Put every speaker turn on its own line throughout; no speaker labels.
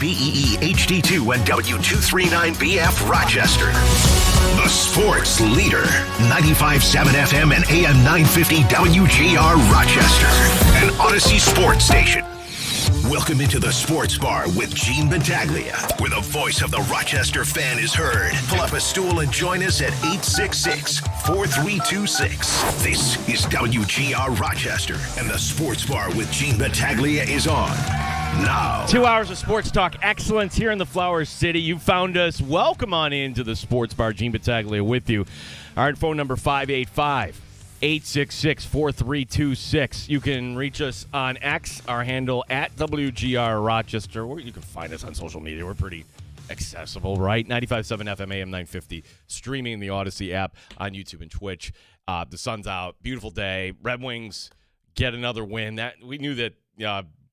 WBEE HD2 and W239BF Rochester. The sports leader, 95.7 FM and AM 950 WGR Rochester, an Odyssey sports station. Welcome into the Sports Bar with Gene Battaglia, where the voice of the Rochester fan is heard. Pull up a stool and join us at 866-4326. This is WGR Rochester, and the Sports Bar with Gene Battaglia is on now.
2 hours of sports talk excellence here in the Flower City. You found us. Welcome on into the Sports Bar. Gene Battaglia with you. Our phone number 585-866-4326. You can reach us on X, our handle at WGR Rochester, or you can find us on social media. We're pretty accessible, right? 95.7 FM, AM 950, streaming the Odyssey app on YouTube and Twitch. The sun's out. Beautiful day. Red Wings get another win. That we knew that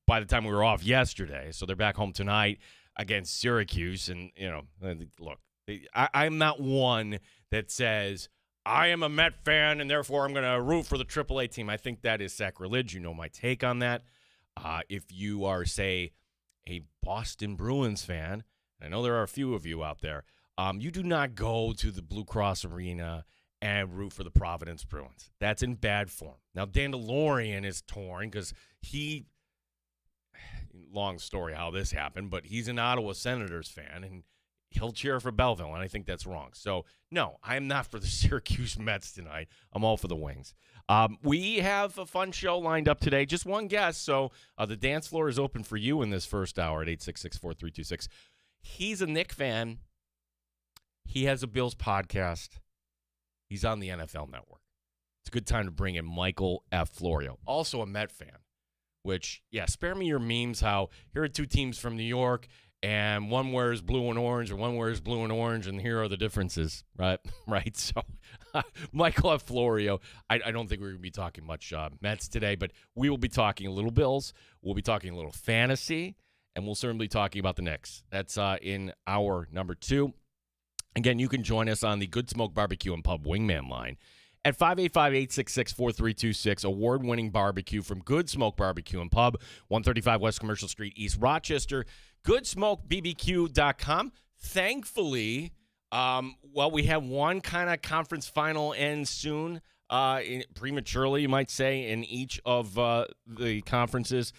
by the time we were off yesterday, so they're back home tonight against Syracuse. And, look, I'm not one that says, I am a Met fan, and therefore I'm going to root for the AAA team. I think that is sacrilege. You know my take on that. If you are, say, a Boston Bruins fan, and I know there are a few of you out there, you do not go to the Blue Cross Arena and root for the Providence Bruins. That's in bad form. Now, Dandelion is torn because long story how this happened, but he's an Ottawa Senators fan, and he'll cheer for Belleville, and I think that's wrong. So, no, I'm not for the Syracuse Mets tonight. I'm all for the Wings. We have a fun show lined up today. Just one guest, so the dance floor is open for you in this first hour at 866-4326. He's a Knick fan. He has a Bills podcast. He's on the NFL Network. It's a good time to bring in Michael F. Florio, also a Met fan, which, spare me your memes how here are two teams from New York, and one wears blue and orange, and one wears blue and orange, and here are the differences, right? Right. So, Michael F. Florio, I don't think we're going to be talking much Mets today, but we will be talking a little Bills. We'll be talking a little fantasy, and we'll certainly be talking about the Knicks. That's in hour number 2. Again, you can join us on the Good Smoke Barbecue and Pub Wingman line at 585-866-4326, award-winning barbecue from Good Smoke Barbecue and Pub, 135 West Commercial Street, East Rochester. GoodSmokeBBQ.com. Thankfully, we have one kind of conference final end soon, prematurely, you might say, in each of the conferences.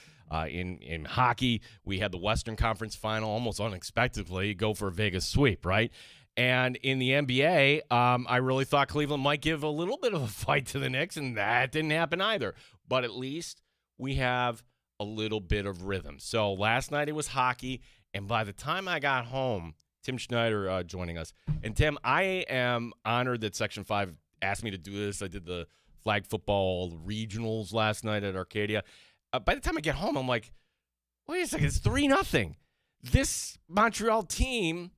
In hockey, we had the Western Conference final almost unexpectedly go for a Vegas sweep, right? And in the NBA, I really thought Cleveland might give a little bit of a fight to the Knicks, and that didn't happen either. But at least we have a little bit of rhythm. So last night it was hockey, and by the time I got home, Tim Schneider joining us. And Tim, I am honored that Section 5 asked me to do this. I did the flag football regionals last night at Arcadia. By the time I get home, I'm like, wait a second, it's 3-0. This Montreal team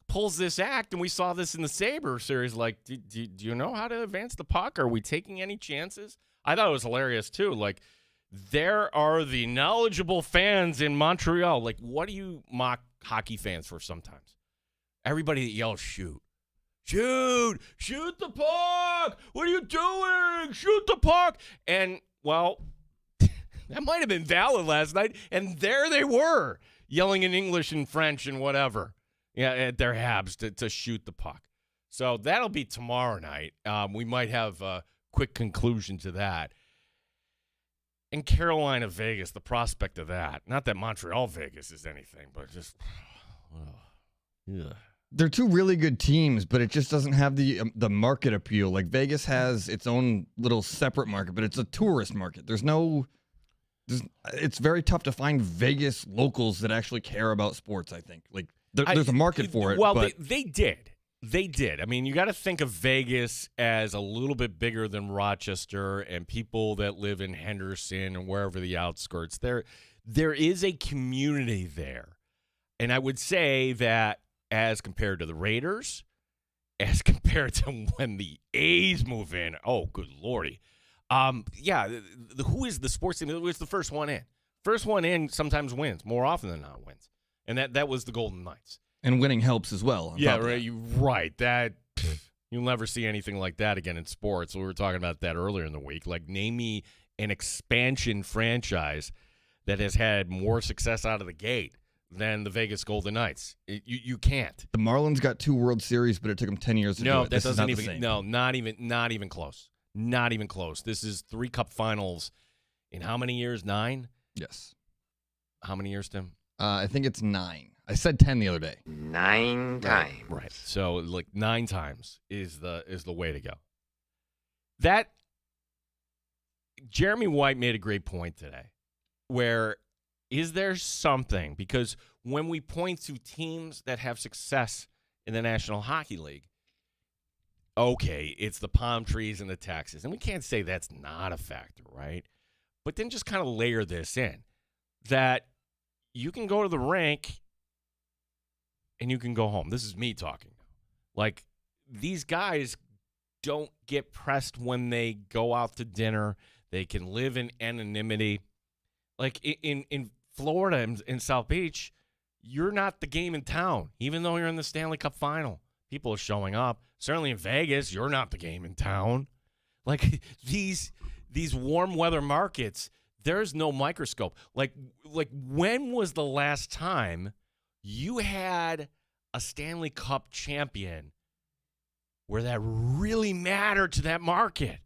pulls this act, and we saw this in the Sabre series. Like, do you know how to advance the puck? Are we taking any chances? I thought it was hilarious, too. Like, there are the knowledgeable fans in Montreal. Like, what do you mock hockey fans for sometimes? Everybody that yells, shoot. Shoot the puck. What are you doing? Shoot the puck. And, well, that might have been valid last night. And there they were, yelling in English and French and whatever. Yeah, at their Habs to shoot the puck. So that'll be tomorrow night. We might have a quick conclusion to that. In Carolina, Vegas, the prospect of that. Not that Montreal, Vegas is anything, but just,
They're two really good teams, but it just doesn't have the market appeal. Like Vegas has its own little separate market, but it's a tourist market. It's very tough to find Vegas locals that actually care about sports, I think. Like, there's a market for it.
Well,
but
they did. They did. I mean, you got to think of Vegas as a little bit bigger than Rochester and people that live in Henderson and wherever the outskirts. There is a community there. And I would say that as compared to the Raiders, as compared to when the A's move in, oh, good lordy. Who is the sports team? It was the first one in. First one in sometimes wins, more often than not wins. And that was the Golden Knights.
And winning helps as well.
Yeah, right. That you'll never see anything like that again in sports. We were talking about that earlier in the week. Like, name me an expansion franchise that has had more success out of the gate than the Vegas Golden Knights. You can't.
The Marlins got 2 World Series, but it took them 10 years to do it.
That doesn't even.
The same.
No, not even close. Not even close. This is 3 Cup Finals in how many years? 9.
Yes.
How many years, Tim?
I think it's 9. I said 10 the other day.
9 times.
Right. So like 9 times is the way to go. That Jeremy White made a great point today. Where is there something? Because when we point to teams that have success in the National Hockey League, okay, it's the palm trees and the taxes. And we can't say that's not a factor, right? But then just kind of layer this in. That you can go to the rink and you can go home. This is me talking. Like, these guys don't get pressed when they go out to dinner. They can live in anonymity. Like, in Florida and in South Beach, you're not the game in town, even though you're in the Stanley Cup Final. People are showing up. Certainly in Vegas, you're not the game in town. Like, these warm weather markets, there's no microscope. Like when was the last time you had a Stanley Cup champion where that really mattered to that market?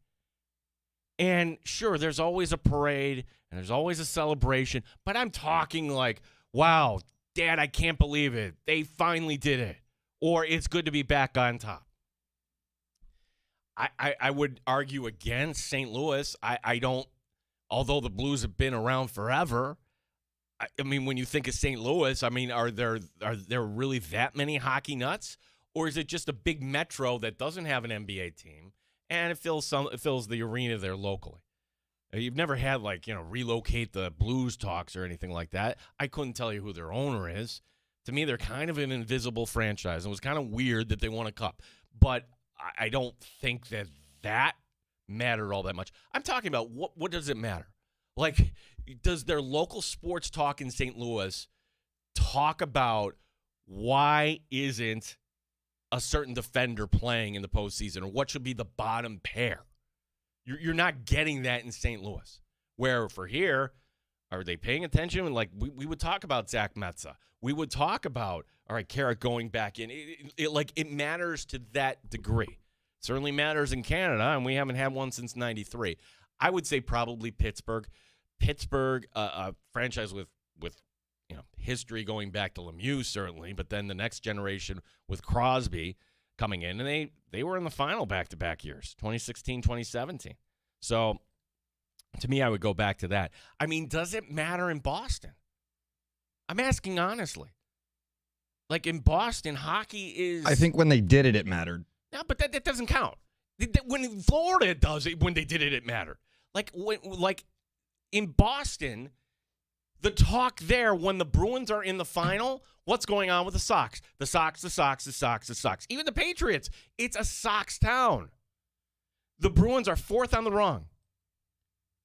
And sure, there's always a parade and there's always a celebration, but I'm talking like, wow, Dad, I can't believe it. They finally did it. Or it's good to be back on top. I would argue against St. Louis. I don't, although the Blues have been around forever, I mean, when you think of St. Louis, I mean, are there really that many hockey nuts? Or is it just a big metro that doesn't have an NBA team and it fills the arena there locally? You've never had, like, relocate the Blues talks or anything like that. I couldn't tell you who their owner is. To me, they're kind of an invisible franchise. It was kind of weird that they won a cup. But I don't think that mattered all that much. I'm talking about what does it matter? Like, does their local sports talk in St. Louis talk about why isn't a certain defender playing in the postseason, or what should be the bottom pair? You're not getting that in St. Louis. Where for here, are they paying attention? Like, we would talk about Zach Metza. We would talk about, all right, Carrick going back in. It matters to that degree. Certainly matters in Canada, and we haven't had one since '93. I would say probably Pittsburgh. Pittsburgh, a franchise with history going back to Lemieux, certainly, but then the next generation with Crosby coming in, and they were in the final back-to-back years, 2016, 2017. So, to me, I would go back to that. I mean, does it matter in Boston? I'm asking honestly. Like, in Boston, hockey is...
I think when they did it, it mattered.
No, but that doesn't count. When Florida does it, when they did it, it mattered. Like in Boston, the talk there when the Bruins are in the final, what's going on with the Sox? The Sox. Even the Patriots, it's a Sox town. The Bruins are 4th on the rung.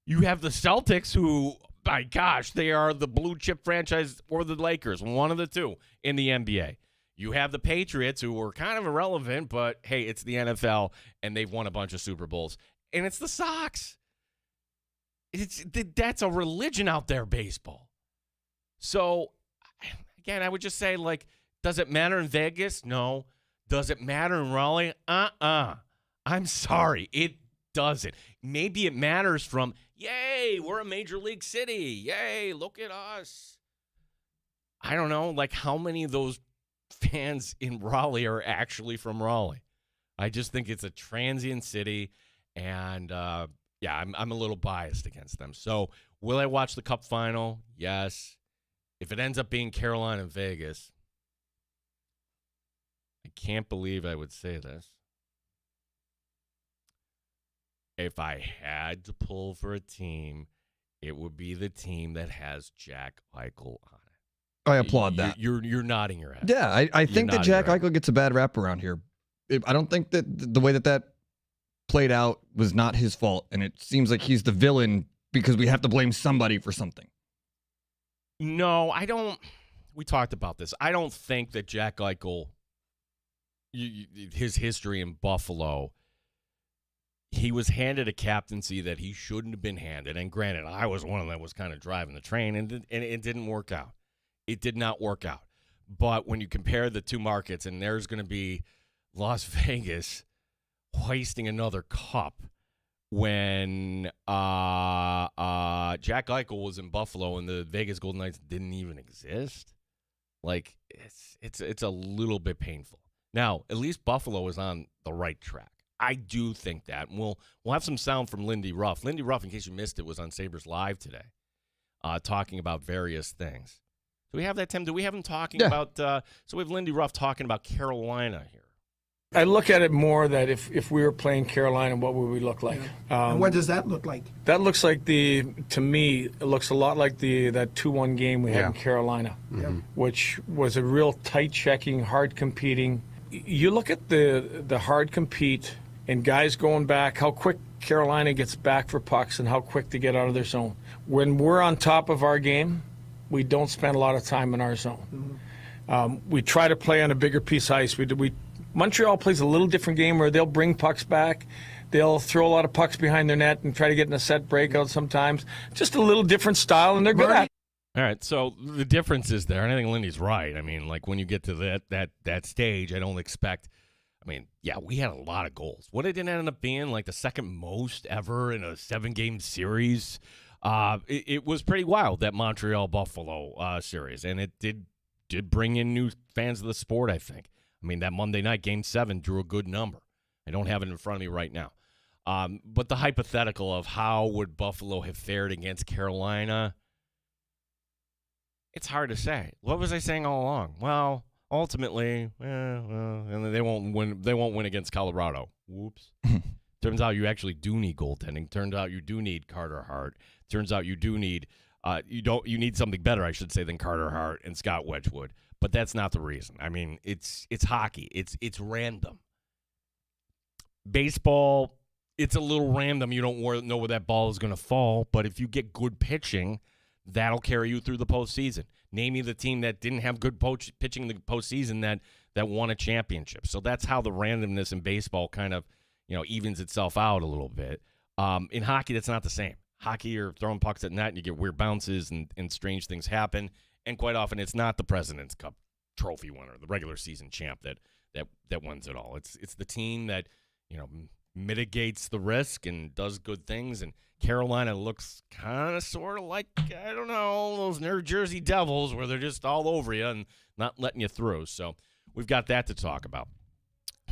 You have the Celtics, who, my gosh, they are the blue chip franchise, or the Lakers, one of the two in the NBA. You have the Patriots, who were kind of irrelevant, but, hey, it's the NFL, and they've won a bunch of Super Bowls. And it's the Sox. That's a religion out there, baseball. So, again, I would just say, like, does it matter in Vegas? No. Does it matter in Raleigh? I'm sorry. It doesn't. Maybe it matters from, yay, we're a major league city. Yay, look at us. I don't know, like, how many of those fans in Raleigh are actually from Raleigh. I just think it's a transient city, and I'm a little biased against them. So, will I watch the Cup final? Yes. If it ends up being Carolina and Vegas, I can't believe I would say this. If I had to pull for a team, it would be the team that has Jack Eichel on it.
I applaud that.
You're nodding your head.
Yeah, I think that Jack Eichel gets a bad rap around here. I don't think that the way that played out was not his fault, and it seems like he's the villain because we have to blame somebody for something.
No, I don't. We talked about this. I don't think that Jack Eichel, his history in Buffalo, he was handed a captaincy that he shouldn't have been handed. And granted, I was one of them that was kind of driving the train, and it didn't work out. It did not work out. But when you compare the two markets, and there's going to be Las Vegas hoisting another cup when Jack Eichel was in Buffalo and the Vegas Golden Knights didn't even exist. Like, it's a little bit painful. Now, at least Buffalo is on the right track. I do think that. And we'll have some sound from Lindy Ruff. Lindy Ruff, in case you missed it, was on Sabres Live today talking about various things. Do we have that, Tim? Do we have him talking about so we have Lindy Ruff talking about Carolina here.
I look at it more that if we were playing Carolina, what would we look like?
And what does that look like?
That looks like to me, it looks a lot like that 2-1 game we had in Carolina, which was a real tight checking, hard competing. You look at the hard compete and guys going back, how quick Carolina gets back for pucks and how quick they get out of their zone. When we're on top of our game, we don't spend a lot of time in our zone. We try to play on a bigger piece of ice. Montreal plays a little different game where they'll bring pucks back. They'll throw a lot of pucks behind their net and try to get in a set breakout sometimes. Just a little different style, and they're good at it.
All right, so the difference is there, and I think Lindy's right. I mean, like when you get to that stage, I don't expect. I mean, yeah, we had a lot of goals. What did it end up being? Like the second most ever in a 7-game series. It was pretty wild, that Montreal-Buffalo series, and it did bring in new fans of the sport, I think. I mean, that Monday night, Game 7, drew a good number. I don't have it in front of me right now. But the hypothetical of how would Buffalo have fared against Carolina, it's hard to say. What was I saying all along? Well, ultimately, and they won't win. They won't win against Colorado. Whoops. Turns out you actually do need goaltending. Turns out you do need Carter Hart. Turns out you do need you need something better, I should say, than Carter Hart and Scott Wedgwood. But that's not the reason. I mean, it's hockey. It's random. Baseball, it's a little random. You don't know where that ball is going to fall. But if you get good pitching, that'll carry you through the postseason. Name me the team that didn't have good pitching in the postseason that won a championship. So that's how the randomness in baseball kind of evens itself out a little bit. In hockey, that's not the same. Hockey, you're throwing pucks at net and you get weird bounces and strange things happen. And quite often, it's not the President's Cup trophy winner, the regular season champ that wins it all. It's the team that mitigates the risk and does good things. And Carolina looks kind of sort of like, I don't know, those New Jersey Devils where they're just all over you and not letting you through. So we've got that to talk about.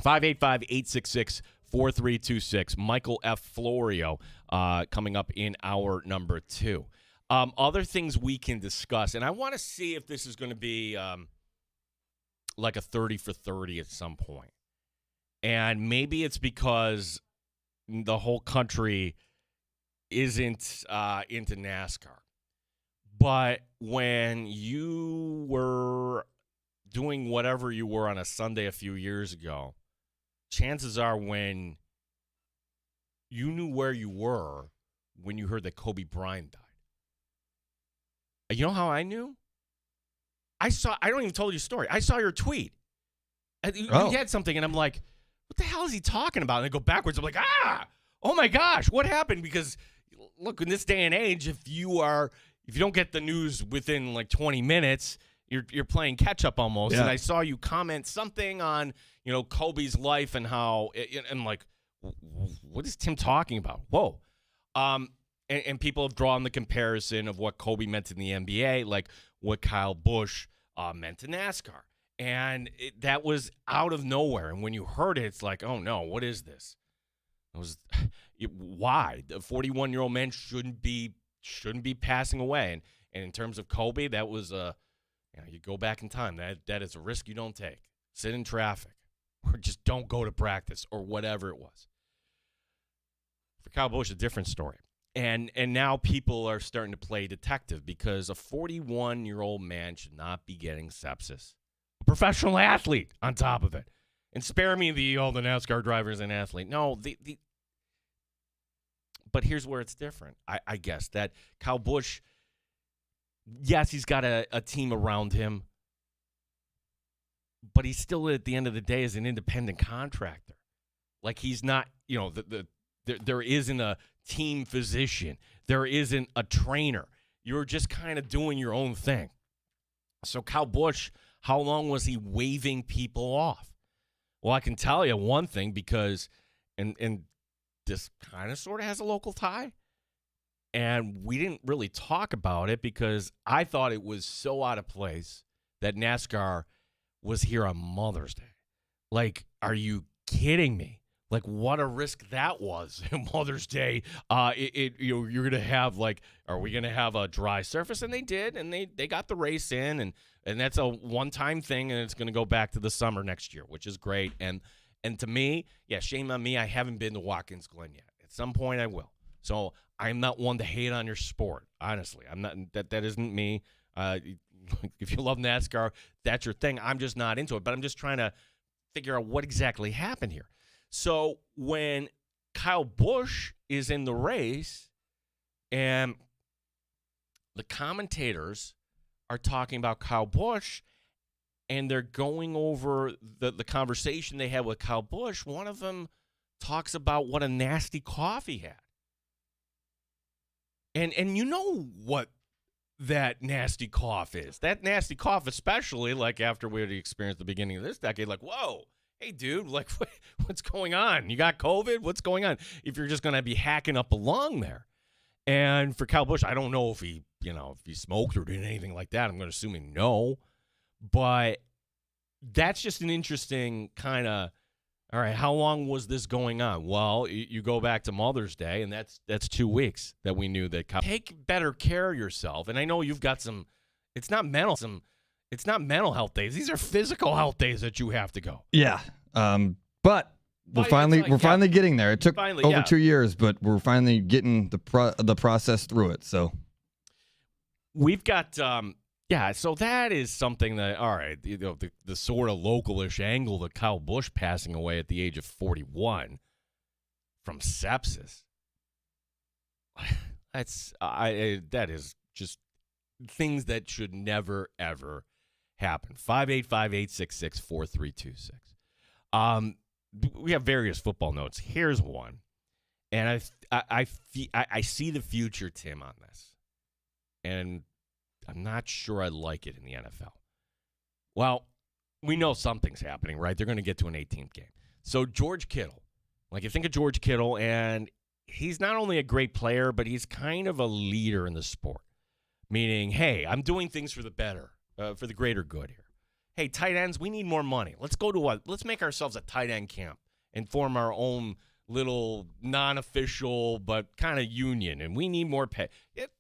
585-866-4326. Michael F. Florio coming up in hour number 2. Other things we can discuss, and I want to see if this is going to be like a 30 for 30 at some point. And maybe it's because the whole country isn't into NASCAR. But when you were doing whatever you were on a Sunday a few years ago, chances are when you knew where you were when you heard that Kobe Bryant died. You know how I knew? I don't even tell you a story. I saw your tweet. You had something, and I'm like, what the hell is he talking about? And I go backwards. I'm like, oh my gosh, what happened? Because look, in this day and age, if you don't get the news within like 20 minutes, you're playing catch up almost. Yeah. And I saw you comment something on Kobe's life and how, and I'm like, what is Tim talking about? Whoa. And people have drawn the comparison of what Kobe meant in the NBA, like what Kyle Busch meant to NASCAR. And that was out of nowhere. And when you heard it, it's like, oh, no, what is this? Why? The 41-year-old man shouldn't be passing away. And in terms of Kobe, that was you go back in time. That is a risk you don't take. Sit in traffic or just don't go to practice or whatever it was. For Kyle Busch, a different story. And now people are starting to play detective because a 41-year-old man should not be getting sepsis. A professional athlete on top of it. And spare me the NASCAR driver is an athlete. No, but here's where it's different. I guess that Kyle Busch, yes, he's got a team around him, but he's still, at the end of the day, is an independent contractor. Like, he's not, there isn't a team physician. There isn't a trainer. You're just kind of doing your own thing. So Kyle Busch, how long was he waving people off? Well, I can tell you one thing because, and this kind of sort of has a local tie, and we didn't really talk about it because I thought it was so out of place that NASCAR was here on Mother's Day. Like, are you kidding me? Like, what a risk that was. Mother's Day, you're going to have, like, are we going to have a dry surface? And they did, and they got the race in, and that's a one-time thing, and it's going to go back to the summer next year, which is great. And to me, yeah, shame on me, I haven't been to Watkins Glen yet. At some point, I will. So I'm not one to hate on your sport, honestly. I'm not. That isn't me. If you love NASCAR, that's your thing. I'm just not into it, but I'm just trying to figure out what exactly happened here. So when Kyle Busch is in the race and the commentators are talking about Kyle Busch and they're going over the conversation they had with Kyle Busch, one of them talks about what a nasty cough he had. And you know what that nasty cough is. That nasty cough, especially like after we had experienced the beginning of this decade, like, whoa. Hey, dude, like, what's going on? You got COVID? What's going on? If you're just going to be hacking up a lung there. And for Kyle Busch, I don't know if he smoked or did anything like that. I'm going to assume no. But that's just an interesting kind of, all right, how long was this going on? Well, you go back to Mother's Day, and that's 2 weeks that we knew that Kyle. Take better care of yourself. And I know you've got it's not mental health days. These are physical health days that you have to go.
Yeah. But we're finally getting there. It took over 2 years, but we're finally getting the process through it. So
we've got so that is something that, all right, the sort of localish angle that Kyle Busch passing away at the age of 41 from sepsis. That is just things that should never ever happen. 585-866-4326. We have various football notes. Here's one, and I see the future, Tim, on this, and I'm not sure I like it in the NFL. Well, we know something's happening, right? They're going to get to an 18th game. So George Kittle, like you think of George Kittle, and he's not only a great player, but he's kind of a leader in the sport, meaning, hey, I'm doing things for the better. For the greater good here. Hey, tight ends, we need more money. Let's make ourselves a tight end camp and form our own little non-official but kind of union, and we need more pay.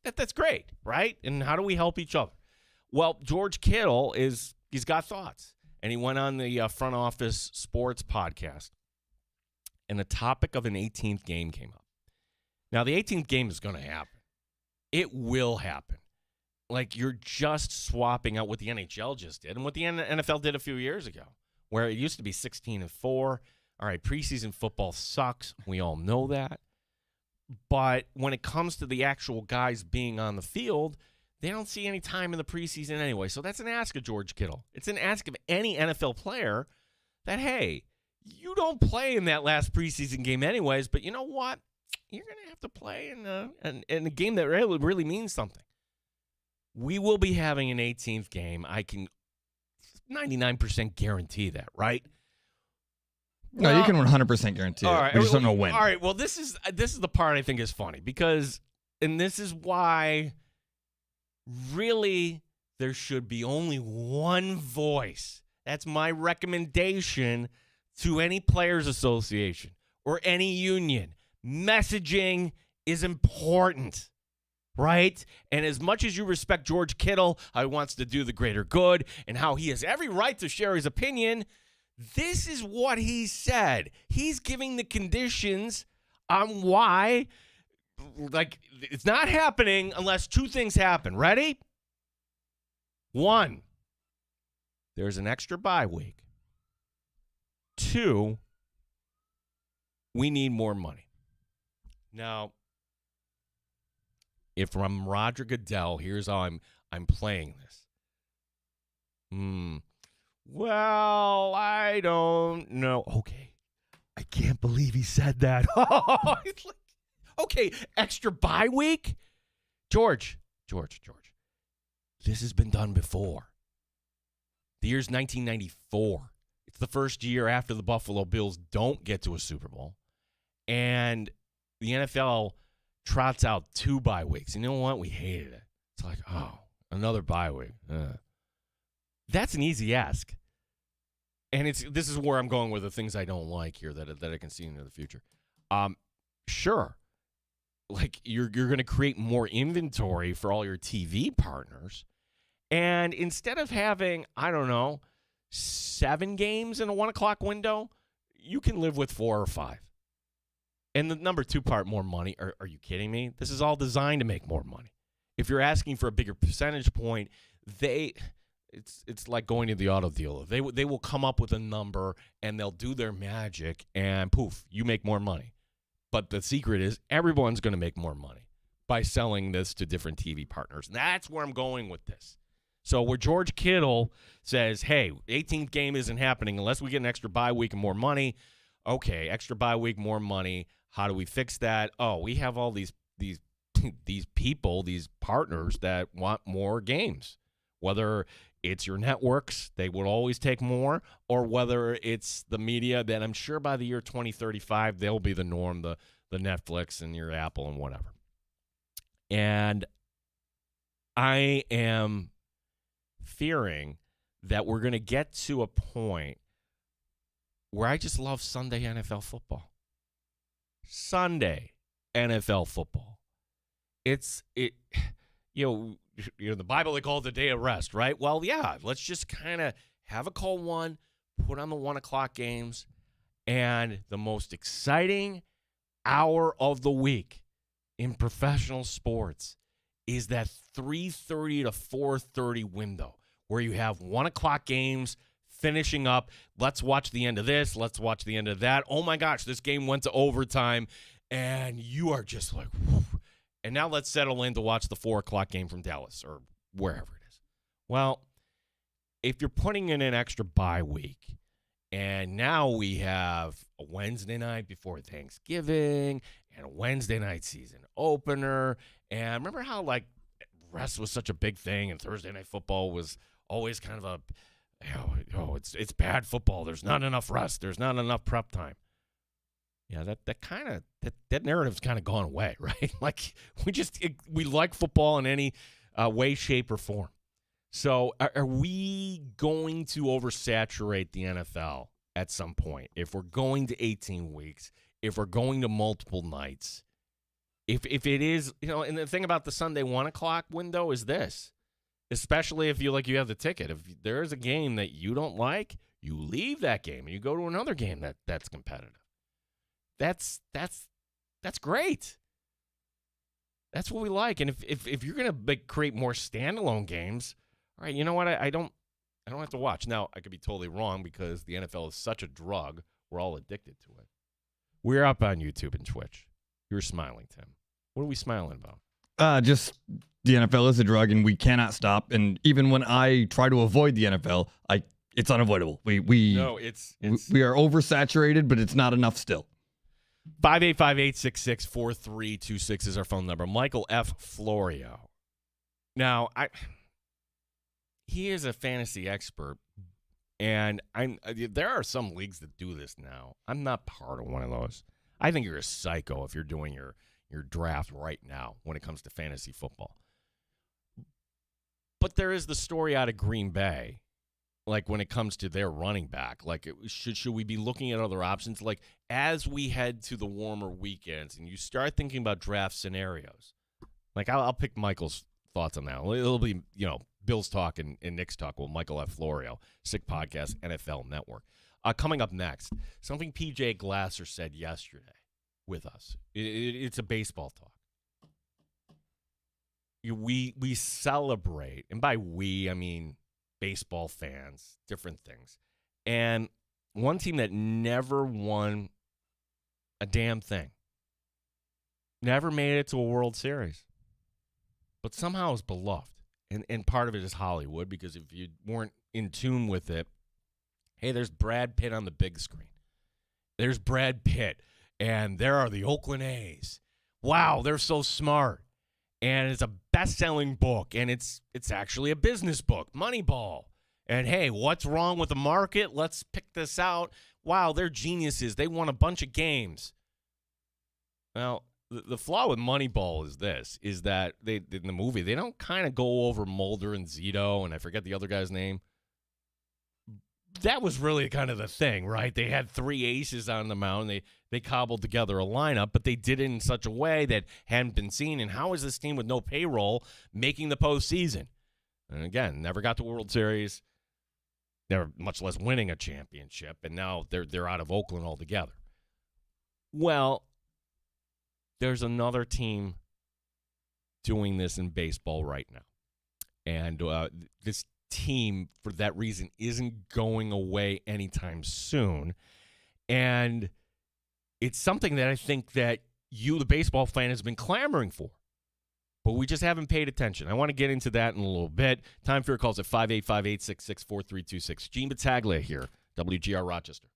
That's great, right? And how do we help each other? Well, George Kittle he's got thoughts, and he went on the Front Office Sports podcast, and the topic of an 18th game came up. Now, the 18th game is going to happen. It will happen. Like, you're just swapping out what the NHL just did and what the NFL did a few years ago, where it used to be 16-4. All right, preseason football sucks. We all know that. But when it comes to the actual guys being on the field, they don't see any time in the preseason anyway. So that's an ask of George Kittle. It's an ask of any NFL player that, hey, you don't play in that last preseason game anyways, but you know what? You're going to have to play in a game that really means something. We will be having an 18th game. I can 99% guarantee that, right?
No, you can 100% guarantee it.
Right,
we just don't know when.
All right, well, this is the part I think is funny because, and this is why really there should be only one voice. That's my recommendation to any players association or any union. Messaging is important. Right? And as much as you respect George Kittle, how he wants to do the greater good, and how he has every right to share his opinion, this is what he said. He's giving the conditions on why, like, it's not happening unless two things happen. Ready? 1, there's an extra bye week. 2, we need more money. Now, if I'm Roger Goodell, here's how I'm playing this. Well, I don't know. Okay. I can't believe he said that. Okay, extra bye week? George. This has been done before. The year's 1994. It's the first year after the Buffalo Bills don't get to a Super Bowl. And the NFL trots out 2 bye weeks. You know what? We hated it. It's like, oh, another bye week. That's an easy ask. And this is where I'm going with the things I don't like here that I can see into the future. Sure. Like, you're going to create more inventory for all your TV partners. And instead of having, I don't know, 7 games in a 1 o'clock window, you can live with 4 or 5. And the number 2 part, more money. Are you kidding me? This is all designed to make more money. If you're asking for a bigger percentage point, it's like going to the auto dealer. They will come up with a number and they'll do their magic and poof, you make more money. But the secret is everyone's going to make more money by selling this to different TV partners. And that's where I'm going with this. So where George Kittle says, hey, 18th game isn't happening unless we get an extra bye week and more money. Okay, extra bye week, more money. How do we fix that? Oh, we have all these people, these partners that want more games. Whether it's your networks, they will always take more, or whether it's the media that I'm sure by the year 2035, they'll be the norm, the Netflix and your Apple and whatever. And I am fearing that we're going to get to a point where I just love Sunday NFL football. Sunday NFL football. The Bible, they call it the day of rest, right? Well, yeah, let's just kind of have a cold one, put on the 1 o'clock games, and the most exciting hour of the week in professional sports is that 3:30 to 4:30 window where you have 1 o'clock games finishing up. Let's watch the end of this. Let's watch the end of that. Oh, my gosh, this game went to overtime, and you are just like, whew. And now let's settle in to watch the 4 o'clock game from Dallas or wherever it is. Well, if you're putting in an extra bye week, and now we have a Wednesday night before Thanksgiving and a Wednesday night season opener, and remember how, like, rest was such a big thing and Thursday night football was always kind of it's bad football. There's not enough rest. There's not enough prep time. Yeah, that narrative's kind of gone away, right? Like we like football in any way, shape, or form. So are we going to oversaturate the NFL at some point? If we're going to 18 weeks, if we're going to multiple nights, if it is, and the thing about the Sunday 1 o'clock window is this, especially if you have the ticket. If there is a game that you don't like, you leave that game and you go to another game that's competitive. That's great. That's what we like. And if you're gonna create more standalone games, all right, you know what? I don't have to watch. Now I could be totally wrong because the NFL is such a drug. We're all addicted to it. We're up on YouTube and Twitch. You're smiling, Tim. What are we smiling about?
Just the NFL is a drug, and we cannot stop. And even when I try to avoid the NFL, it's unavoidable. We are oversaturated, but it's not enough still.
585-866-4326 is our phone number. Michael F. Florio. Now, he is a fantasy expert, and there are some leagues that do this now. I'm not part of one of those. I think you're a psycho if you're doing your draft right now when it comes to fantasy football. But there is the story out of Green Bay, like when it comes to their running back. Like, should we be looking at other options? Like, as we head to the warmer weekends and you start thinking about draft scenarios, like I'll pick Michael's thoughts on that. It'll be, Bill's Talk and Nick's Talk with Michael F. Florio, Sick Podcast, NFL Network. Coming up next, something P.J. Glasser said yesterday with us. It's a baseball talk. We celebrate, and by we, I mean baseball fans, different things. And one team that never won a damn thing, never made it to a World Series, but somehow is beloved. And part of it is Hollywood, because if you weren't in tune with it, hey, there's Brad Pitt on the big screen. There's Brad Pitt, and there are the Oakland A's. Wow, they're so smart. And it's a best-selling book, and it's actually a business book, Moneyball. And, hey, what's wrong with the market? Let's pick this out. Wow, they're geniuses. They won a bunch of games. Well, the flaw with Moneyball is that they in the movie, they don't kind of go over Mulder and Zito, and I forget the other guy's name. That was really kind of the thing, right? They had three aces on the mound. They cobbled together a lineup, but they did it in such a way that hadn't been seen. And how is this team with no payroll making the postseason? And again, never got to World Series. Never, much less winning a championship, and now they're out of Oakland altogether. Well, there's another team doing this in baseball right now, and this team, for that reason, isn't going away anytime soon. And it's something that I think that you, the baseball fan, has been clamoring for. But we just haven't paid attention. I want to get into that in a little bit. Time for your calls at 585-866-4326. Gene Battaglia here, WGR Rochester.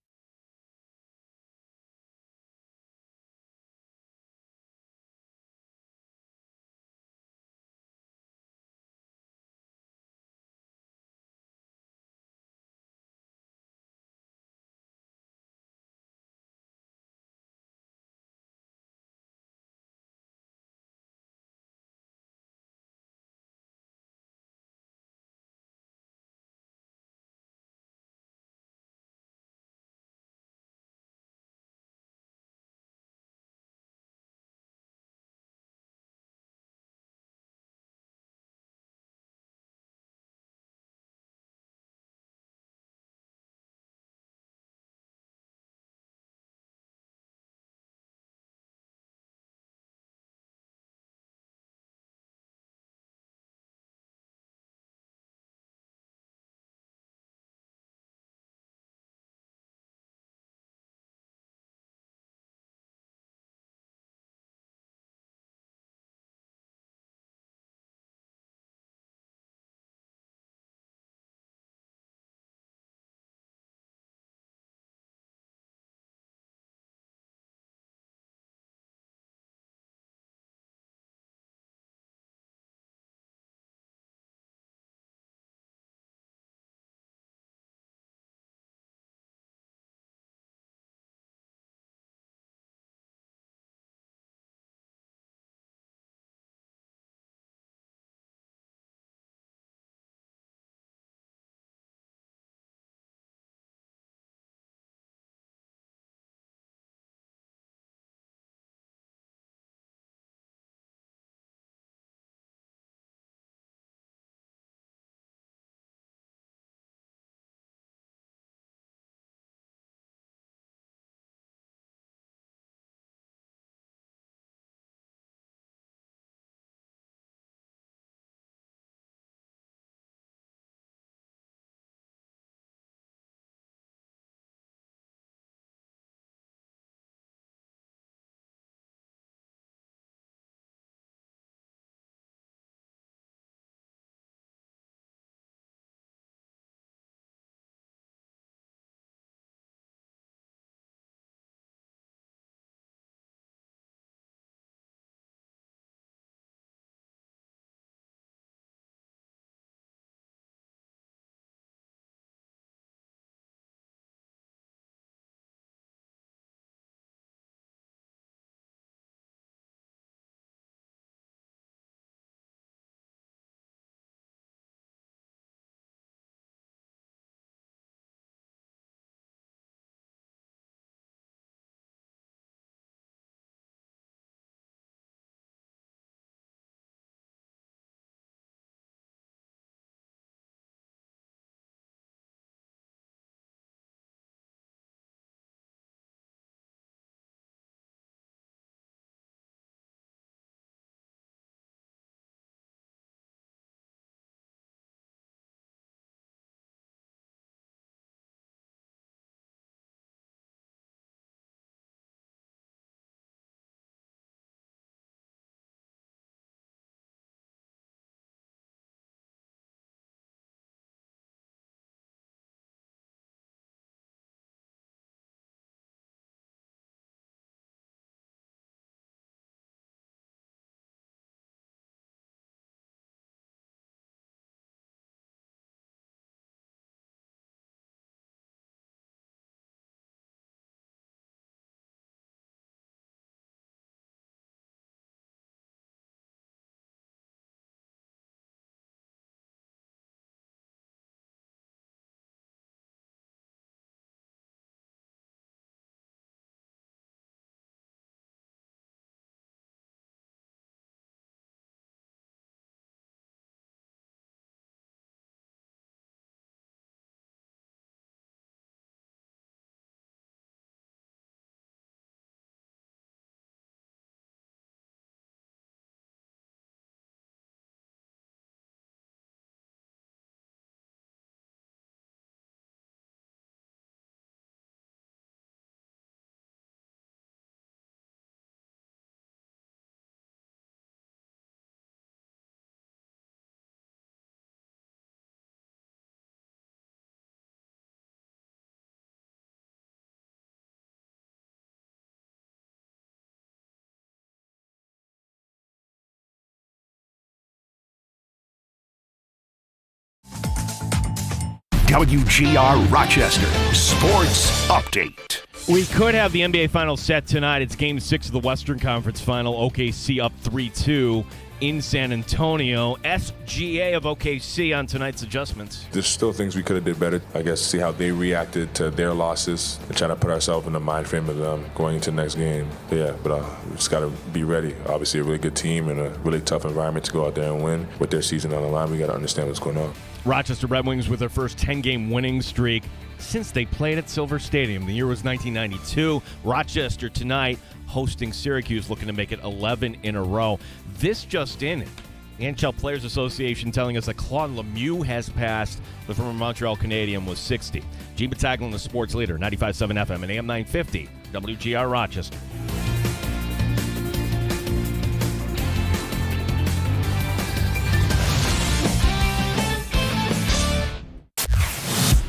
WGR Rochester Sports Update.
We could have the NBA Finals set tonight. It's Game 6 of the Western Conference Final. OKC up 3-2 in San Antonio. SGA of OKC on tonight's adjustments.
There's still things we could have did better. I guess see how they reacted to their losses and trying to put ourselves in the mind frame of them going into the next game. But we just got to be ready. Obviously a really good team and a really tough environment to go out there and win. With their season on the line, we got to understand what's going on.
Rochester Red Wings with their first 10-game winning streak since they played at Silver Stadium. The year was 1992. Rochester tonight hosting Syracuse, looking to make it 11 in a row. This just in, the NHL Players Association telling us that Claude Lemieux has passed. The former Montreal Canadian was 60. Gene Battaglin, the sports leader, 95.7 FM and AM 950, WGR Rochester.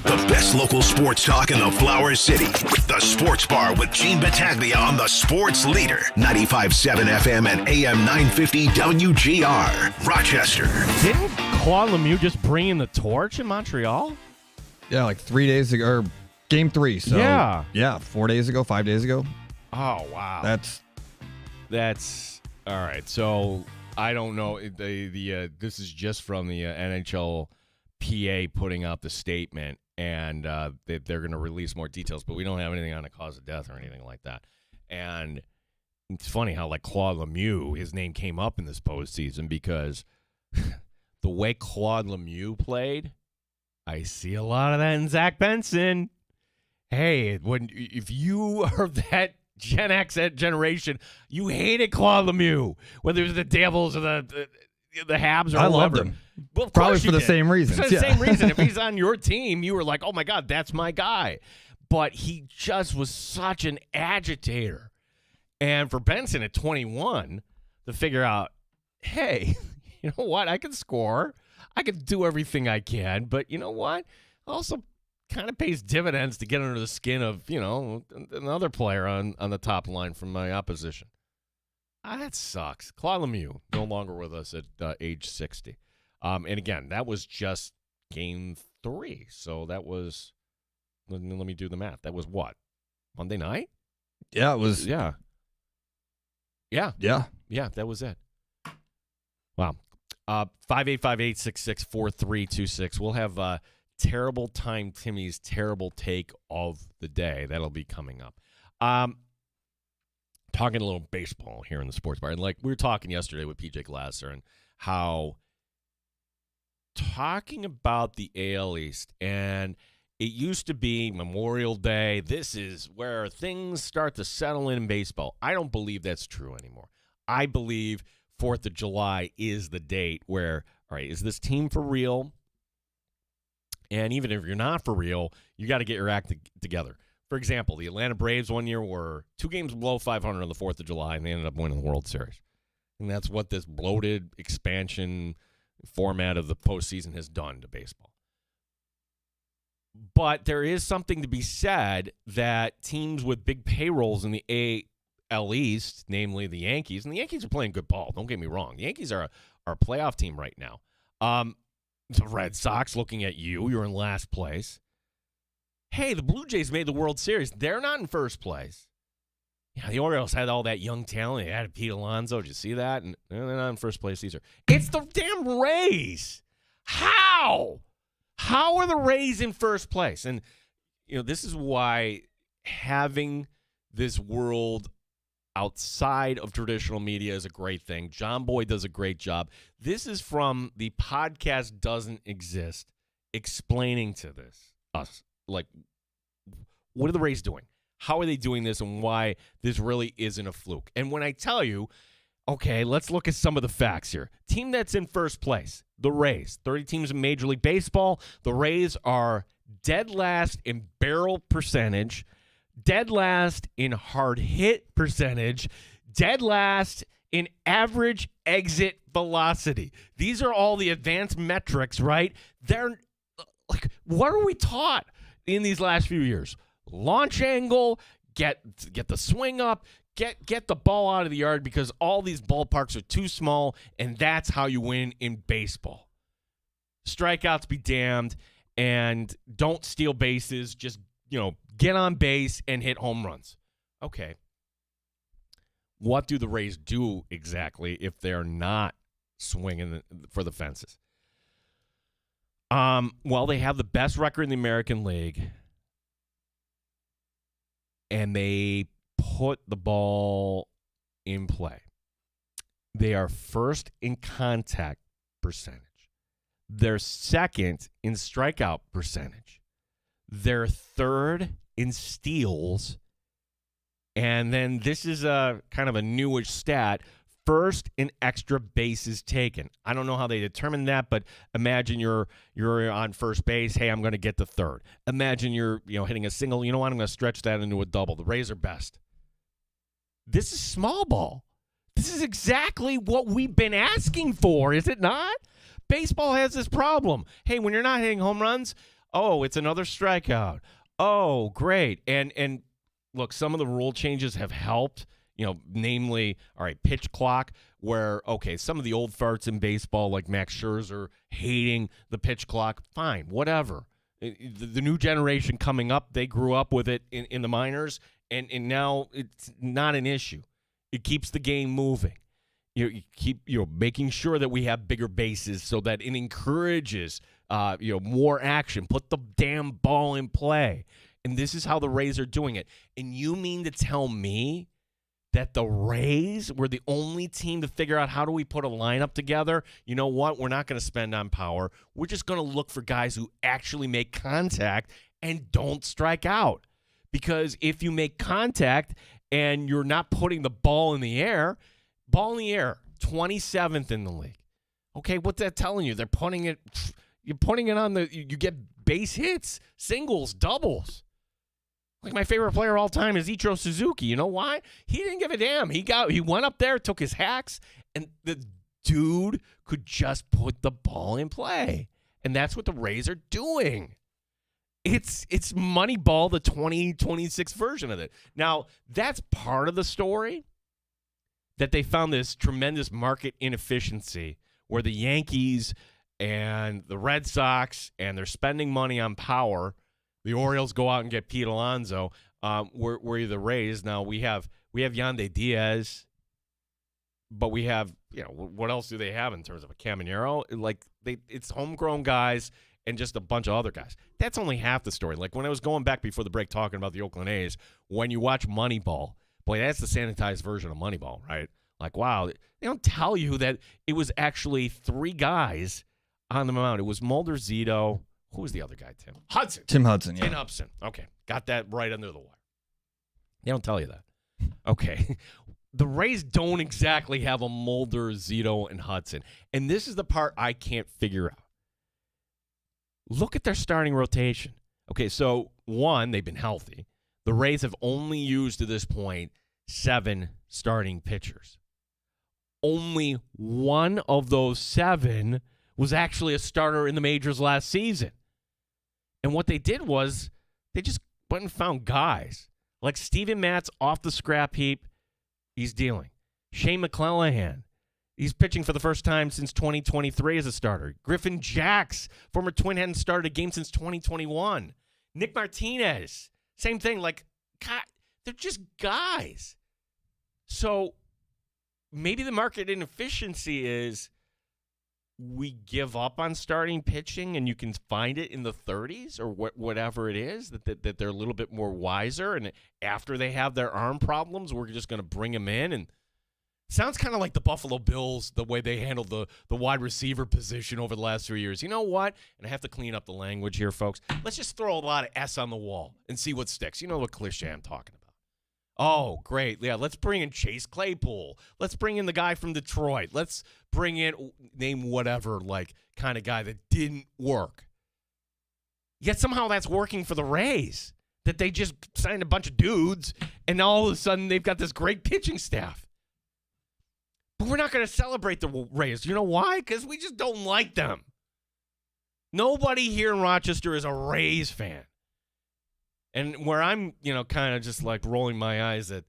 The best local sports talk in the Flower City. The Sports Bar with Gene Battaglia on the Sports Leader. 95.7 FM and AM 950 WGR. Rochester.
Didn't Claude Lemieux just bring in the torch in Montreal?
Yeah, like 3 days ago, or Game 3. So
Yeah,
4 days ago, 5 days ago.
Oh, wow. That's all right. So I don't know. This is just from the NHL PA putting out the statement, and they're going to release more details, but we don't have anything on a cause of death or anything like that. And it's funny how, like, Claude Lemieux, his name came up in this postseason because the way Claude Lemieux played, I see a lot of that in Zach Benson. Hey, if you are that Gen X generation, you hated Claude Lemieux, whether it was the Devils or the Habs or
I
whoever.
loved him.
Well,
Probably for the same reasons.
For the same reason. If he's on your team, you were like, oh, my God, that's my guy. But he just was such an agitator. And for Benson at 21 to figure out, hey, you know what? I can score. I can do everything I can. But you know what? Also kind of pays dividends to get under the skin of, another player on the top line from my opposition. That sucks. Claude Lemieux, no longer with us at age 60. And again, that was just Game 3. So that was, let me do the math. That was what? Monday night?
Yeah, it was.
Yeah. Yeah.
Yeah.
Yeah, that was it. Wow. 585-866-4326. We'll have Terrible Time Timmy's terrible take of the day. That'll be coming up. Talking a little baseball here in the sports bar. And like we were talking yesterday with PJ Glasser and how talking about the AL East, and it used to be Memorial Day. This is where things start to settle in baseball. I don't believe that's true anymore. I believe 4th of July is the date where, all right, is this team for real? And even if you're not for real, you got to get your act together. For example, the Atlanta Braves one year were 2 games below 500 on the 4th of July, and they ended up winning the World Series. And that's what this bloated expansion format of the postseason has done to baseball. But there is something to be said that teams with big payrolls in the AL East, namely the Yankees, and the Yankees are playing good ball, don't get me wrong. The Yankees are a playoff team right now. The Red Sox, looking at you, you're in last place. Hey, the Blue Jays made the World Series. They're not in first place. Yeah, the Orioles had all that young talent. They had Pete Alonso. Did you see that? And they're not in first place either. It's the damn Rays. How? How are the Rays in first place? And, this is why having this world outside of traditional media is a great thing. John Boy does a great job. This is from the podcast Doesn't Exist, explaining to us, like, what are the Rays doing? How are they doing this, and why this really isn't a fluke? And when I tell you, okay, let's look at some of the facts here. Team that's in first place, the Rays. 30 teams in Major League Baseball. The Rays are dead last in barrel percentage, dead last in hard hit percentage, dead last in average exit velocity. These are all the advanced metrics, right? They're like, what are we taught in these last few years? Launch angle, get the swing up, get the ball out of the yard, because all these ballparks are too small, and that's how you win in baseball. Strikeouts be damned. and don't steal bases. Just, get on base and hit home runs. Okay. What do the Rays do exactly if they're not swinging for the fences? Well, they have the best record in the American League, and they put the ball in play. They are first in contact percentage. They're second in strikeout percentage. They're third in steals. And then this is a kind of a newish stat. First in extra bases taken. I don't know how they determine that, but imagine you're on first base. Hey, I'm going to get to third. Imagine you're hitting a single. You know what? I'm going to stretch that into a double. The Rays are best. This is small ball. This is exactly what we've been asking for, is it not? Baseball has this problem. Hey, when you're not hitting home runs, oh, it's another strikeout. Oh, great. And look, some of the rule changes have helped. Namely, all right, pitch clock, where, okay, some of the old farts in baseball, like Max Scherzer hating the pitch clock, fine, whatever. The new generation coming up, they grew up with it in the minors, and now it's not an issue. It keeps the game moving. You keep making sure that we have bigger bases so that it encourages more action. Put the damn ball in play. And this is how the Rays are doing it. And you mean to tell me that the Rays were the only team to figure out how do we put a lineup together? You know what? We're not going to spend on power. We're just going to look for guys who actually make contact and don't strike out. Because if you make contact and you're not putting the ball in the air, 27th in the league. Okay, what's that telling you? You're putting it on you get base hits, singles, doubles. Like, my favorite player of all time is Ichiro Suzuki. You know why? He didn't give a damn. He went up there, took his hacks, and the dude could just put the ball in play. And that's what the Rays are doing. It's Moneyball, the 2026 version of it. Now, that's part of the story, that they found this tremendous market inefficiency where the Yankees and the Red Sox, and they're spending money on power. The Orioles go out and get Pete Alonso. We're the Rays. Now we have Yandy Diaz, but we have, what else do they have in terms of a Caminero? It's homegrown guys and just a bunch of other guys. That's only half the story. Like, when I was going back before the break talking about the Oakland A's, when you watch Moneyball, boy, that's the sanitized version of Moneyball, right? Like, wow, they don't tell you that it was actually three guys on the mound. It was Mulder, Zito. Who was the other guy, Tim? Hudson.
Tim Hudson, yeah.
Tim Hudson. Okay, got that right under the wire. They don't tell you that. Okay. The Rays don't exactly have a Mulder, Zito, and Hudson. And this is the part I can't figure out. Look at their starting rotation. Okay, so, one, they've been healthy. The Rays have only used, to this point, 7 starting pitchers. Only one of those 7 was actually a starter in the majors last season. And what they did was they just went and found guys. Like Steven Matz off the scrap heap, he's dealing. Shane McClanahan, he's pitching for the first time since 2023 as a starter. Griffin Jacks, former Twin, hadn't started a game since 2021. Nick Martinez, same thing. Like, God, they're just guys. So maybe the market inefficiency is we give up on starting pitching and you can find it in the 30s or whatever it is, that they're a little bit more wiser. And after they have their arm problems, we're just going to bring them in. And sounds kind of like the Buffalo Bills, the way they handled the wide receiver position over the last 3 years. You know what? And I have to clean up the language here, folks. Let's just throw a lot of S on the wall and see what sticks. You know what cliche I'm talking about. Oh, great. Yeah, let's bring in Chase Claypool. Let's bring in the guy from Detroit. Let's bring in, name whatever, kind of guy that didn't work. Yet somehow that's working for the Rays, that they just signed a bunch of dudes, and all of a sudden they've got this great pitching staff. But we're not going to celebrate the Rays. You know why? Because we just don't like them. Nobody here in Rochester is a Rays fan. And where I'm, kind of just rolling my eyes at,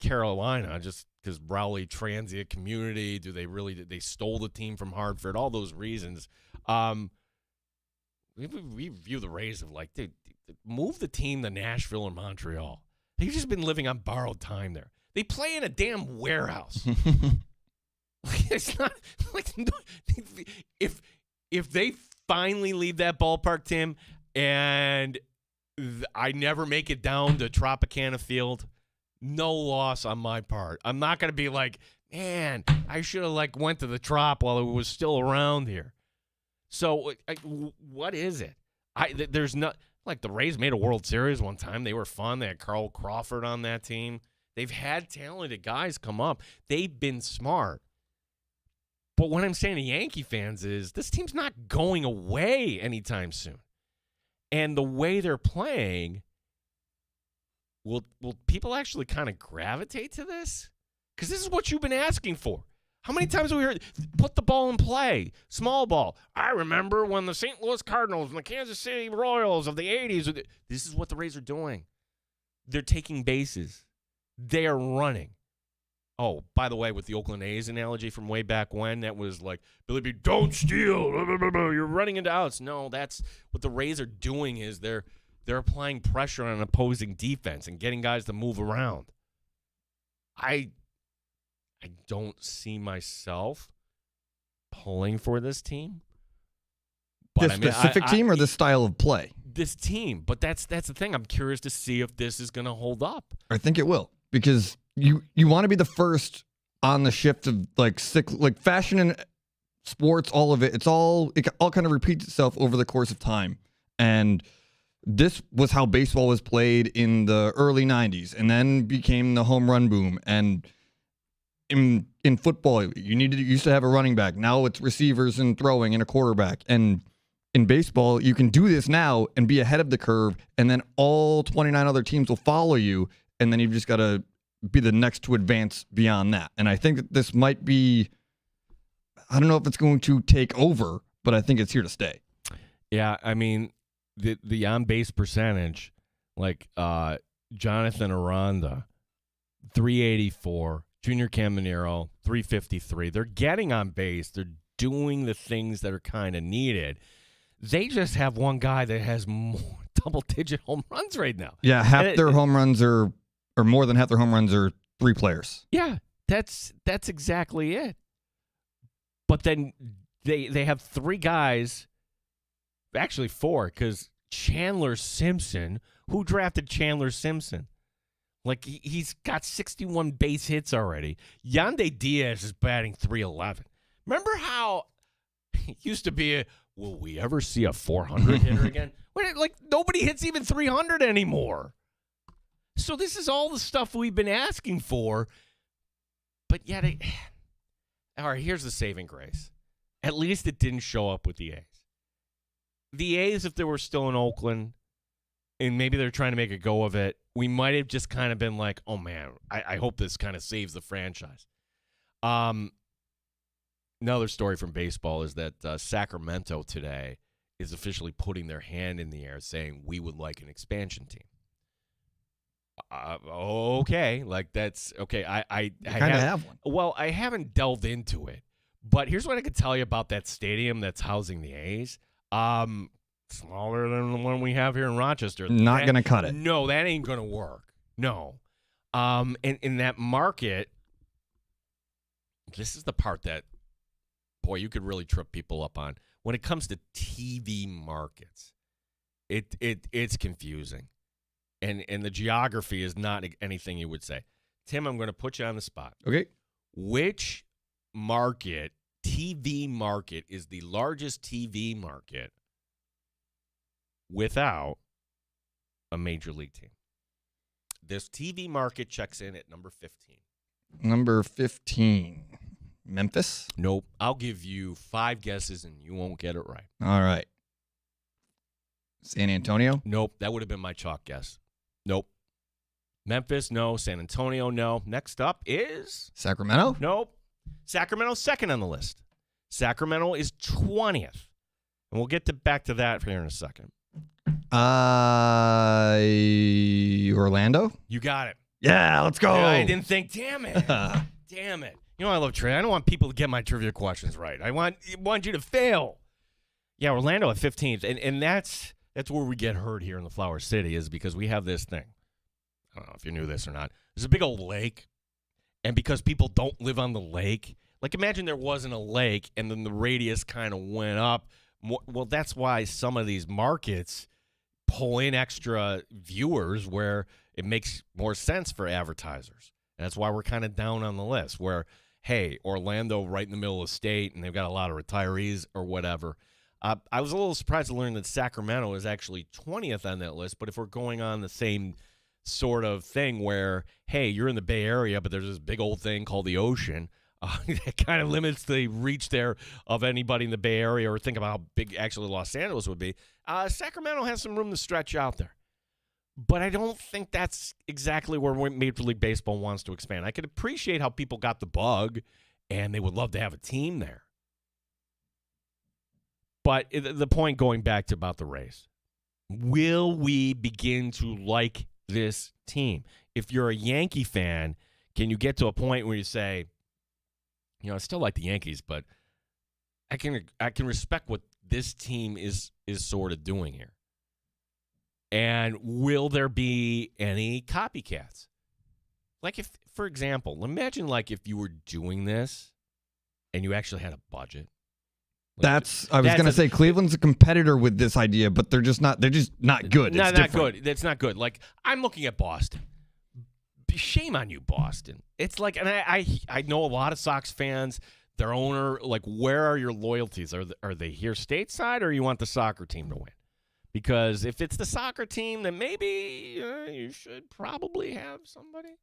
Carolina, just because Rowley transient community, they stole the team from Hartford, all those reasons. we view the Rays of like, dude, move the team to Nashville or Montreal. They've just been living on borrowed time there. They play in a damn warehouse. It's not like if they finally leave that ballpark, Tim, and I never make it down to Tropicana Field, no loss on my part. I'm not going to be like, man, I should have went to the Trop while it was still around here. So what is it? There's not like the Rays made a World Series one time. They were fun. They had Carl Crawford on that team. They've had talented guys come up. They've been smart. But what I'm saying to Yankee fans is this team's not going away anytime soon. And the way they're playing, will people actually kind of gravitate to this? Because this is what you've been asking for. How many times have we heard, put the ball in play, small ball? I remember when the St. Louis Cardinals and the Kansas City Royals of the 80s. This is what the Rays are doing. They're taking bases. They are running. Oh, by the way, with the Oakland A's analogy from way back when, that was like, Billy B, don't steal. You're running into outs. No, that's what the Rays are doing is they're applying pressure on an opposing defense and getting guys to move around. I don't see myself pulling for this team. But
This specific team or this style of play?
This team. But that's the thing. I'm curious to see if this is going to hold up.
I think it will, because you want to be the first on the shift of fashion and sports, all of it. It all kind of repeats itself over the course of time. And this was how baseball was played in the early 90s and then became the home run boom. And in football, you used to have a running back. Now it's receivers and throwing and a quarterback. And in baseball, you can do this now and be ahead of the curve, and then all 29 other teams will follow you, and then you've just got to be the next to advance beyond that. And I think that this might be, I don't know if it's going to take over, but I think it's here to stay.
Yeah, I mean, the on-base percentage, Jonathan Aranda, 384, Junior Caminero, 353. They're getting on base. They're doing the things that are kind of needed. They just have one guy that has more double-digit home runs right now.
Yeah, their home runs are, or more than half their home runs are three players.
Yeah, that's exactly it. But then they have three guys, actually four, because Chandler Simpson, who drafted Chandler Simpson? He's got 61 base hits already. Yandy Diaz is batting 311. Remember how it used to be will we ever see a 400 hitter again? Nobody hits even 300 anymore. So this is all the stuff we've been asking for. But yet, all right, here's the saving grace. At least it didn't show up with the A's. The A's, if they were still in Oakland, and maybe they're trying to make a go of it, we might have just kind of been like, oh, man, I hope this kind of saves the franchise. Another story from baseball is that Sacramento today is officially putting their hand in the air saying we would like an expansion team. Okay, that's okay. I
kind of have one.
Well, I haven't delved into it, but here's what I could tell you about that stadium that's housing the A's. Smaller than the one we have here in Rochester.
Not going to cut it.
No, that ain't going to work. No. And in that market, this is the part that, boy, you could really trip people up on. When it comes to TV markets, it's confusing. And the geography is not anything you would say. Tim, I'm going to put you on the spot.
Okay.
Which market, TV market, is the largest TV market without a major league team? This TV market checks in at number 15.
Number 15. Memphis?
Nope. I'll give you 5 guesses and you won't get it right.
All right. San Antonio?
Nope. That would have been my chalk guess. Nope. Memphis, no. San Antonio, no. Next up is?
Sacramento?
Nope. Sacramento's second on the list. Sacramento is 20th. And we'll get back to that here in a second.
Orlando?
You got it.
Yeah, let's go.
Yeah, I didn't think, damn it. Damn it. You know I love trivia. I don't want people to get my trivia questions right. I want you to fail. Yeah, Orlando at 15th, and that's where we get hurt here in the Flower City, is because we have this thing. I don't know if you knew this or not. There's a big old lake, and because people don't live on the lake, like imagine there wasn't a lake, and then the radius kind of went up. Well, that's why some of these markets pull in extra viewers where it makes more sense for advertisers. And that's why we're kind of down on the list where, hey, Orlando right in the middle of the state, and they've got a lot of retirees or whatever. I was a little surprised to learn that Sacramento is actually 20th on that list, but if we're going on the same sort of thing where, hey, you're in the Bay Area, but there's this big old thing called the ocean, that kind of limits the reach there of anybody in the Bay Area, or think about how big actually Los Angeles would be. Sacramento has some room to stretch out there. But I don't think that's exactly where Major League Baseball wants to expand. I could appreciate how people got the bug, and they would love to have a team there. But the point going back to about the Rays, will we begin to like this team? If you're a Yankee fan, can you get to a point where you say, I still like the Yankees, but I can respect what this team is sort of doing here? And will there be any copycats? Like if, for example, imagine like if you were doing this and you actually had a budget. I was
going to say Cleveland's a competitor with this idea, but they're just not good. It's
not good. It's not good. Like I'm looking at Boston. Shame on you, Boston. It's like, and I know a lot of Sox fans, their owner, like, where are your loyalties? Are they here stateside, or you want the soccer team to win? Because if it's the soccer team, then maybe you should probably have somebody.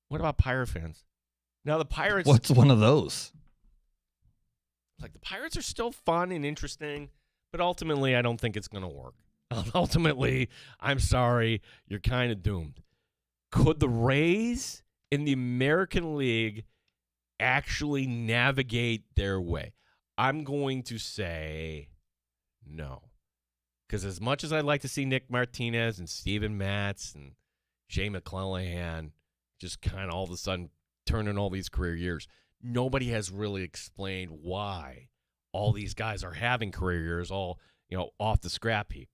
What about Pirate fans? Now the Pirates.
What's one of those?
Like the Pirates are still fun and interesting, but ultimately I don't think it's going to work. Ultimately, I'm sorry, you're kind of doomed. Could the Rays in the American League actually navigate their way? I'm going to say no. Because as much as I'd like to see Nick Martinez and Steven Matz and Jay McClellan just kind of all of a sudden turn in all these career years, nobody has really explained why all these guys are having career years all, off the scrap heap.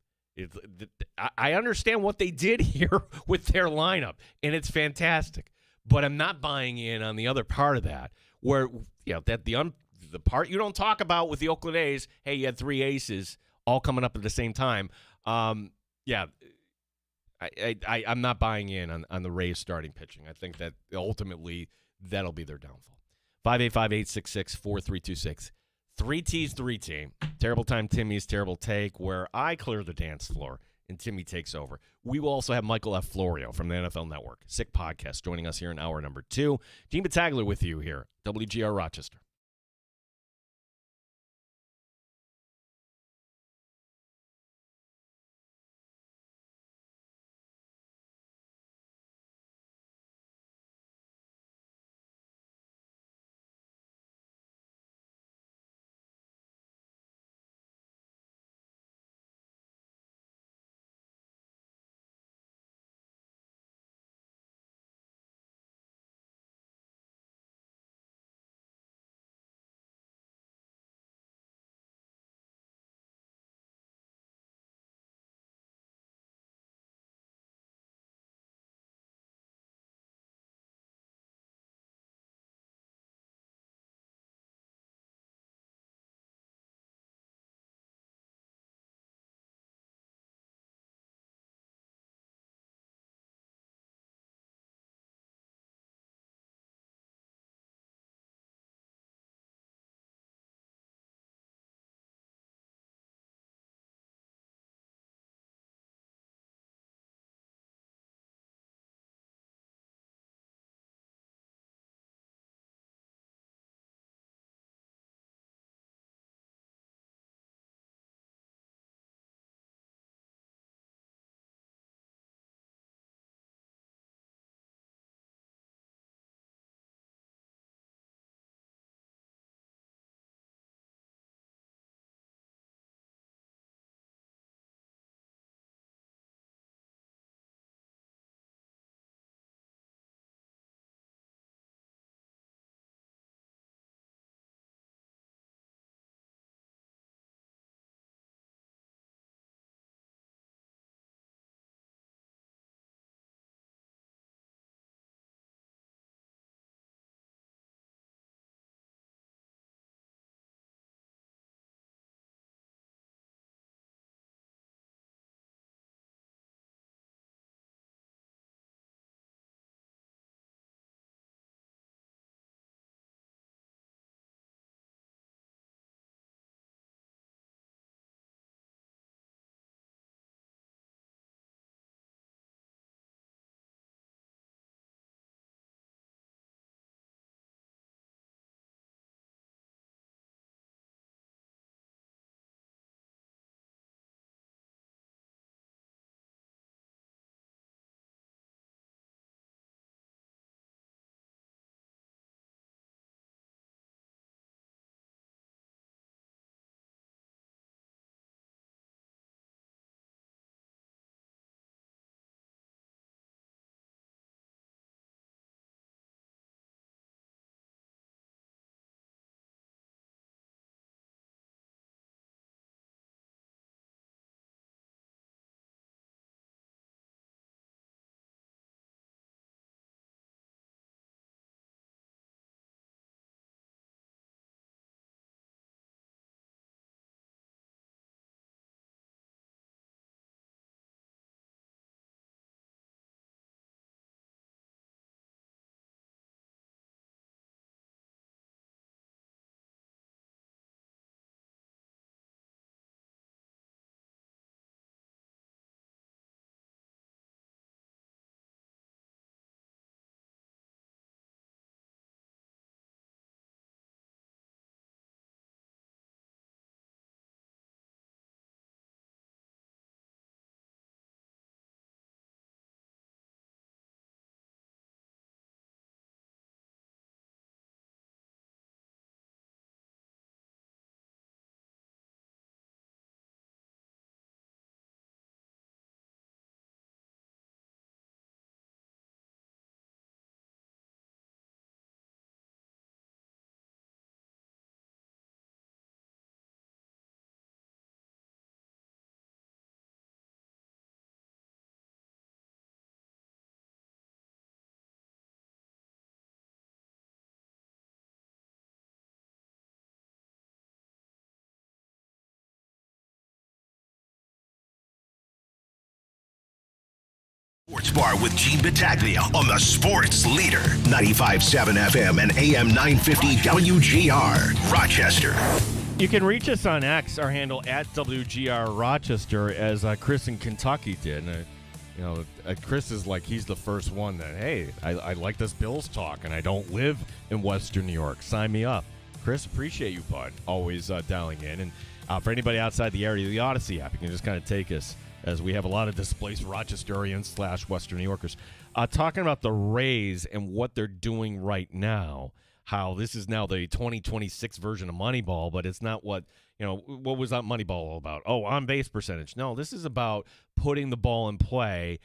I understand what they did here with their lineup, and it's fantastic. But I'm not buying in on the other part of that, where that the part you don't talk about with the Oakland A's. Hey, you had 3 aces all coming up at the same time. I'm not buying in on the Rays starting pitching. I think that ultimately that'll be their downfall. 585-866-4326. 3T's 3T. Terrible Time Timmy's Terrible Take, where I clear the dance floor and Timmy takes over. We will also have Michael F. Florio from the NFL Network, Sick Podcast, joining us here in hour number 2. Gene Battaglia with you here, WGR Rochester.
Sports Bar with Gene Battaglia on the Sports Leader. 95.7 FM and AM 950 WGR Rochester.
You can reach us on X, our handle at WGR Rochester, as Chris in Kentucky did. Chris is like, he's the first one that, hey, I like this Bills talk, and I don't live in Western New York. Sign me up. Chris, appreciate you, bud. Always dialing in. And for anybody outside the area, the Odyssey app, you can just kind of take us, as we have a lot of displaced Rochesterians / Western New Yorkers, talking about the Rays and what they're doing right now, how this is now the 2026 version of Moneyball, but it's not what was that Moneyball all about? Oh, on base percentage. No, this is about putting the ball in play,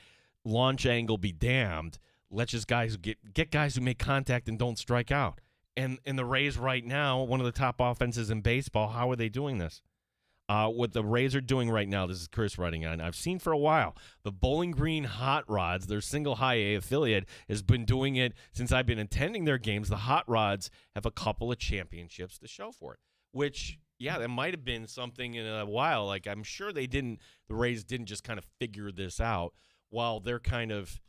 launch angle be damned. Let's just guys get guys who make contact and don't strike out. And the Rays right now, one of the top offenses in baseball, how are they doing this? What the Rays are doing right now, this is Chris writing on, I've seen for a while, the Bowling Green Hot Rods, their single high A affiliate, has been doing it since I've been attending their games. The Hot Rods have a couple of championships to show for it, which, yeah, that might have been something in a while. Like, I'm sure the Rays didn't just kind of figure this out while they're kind of,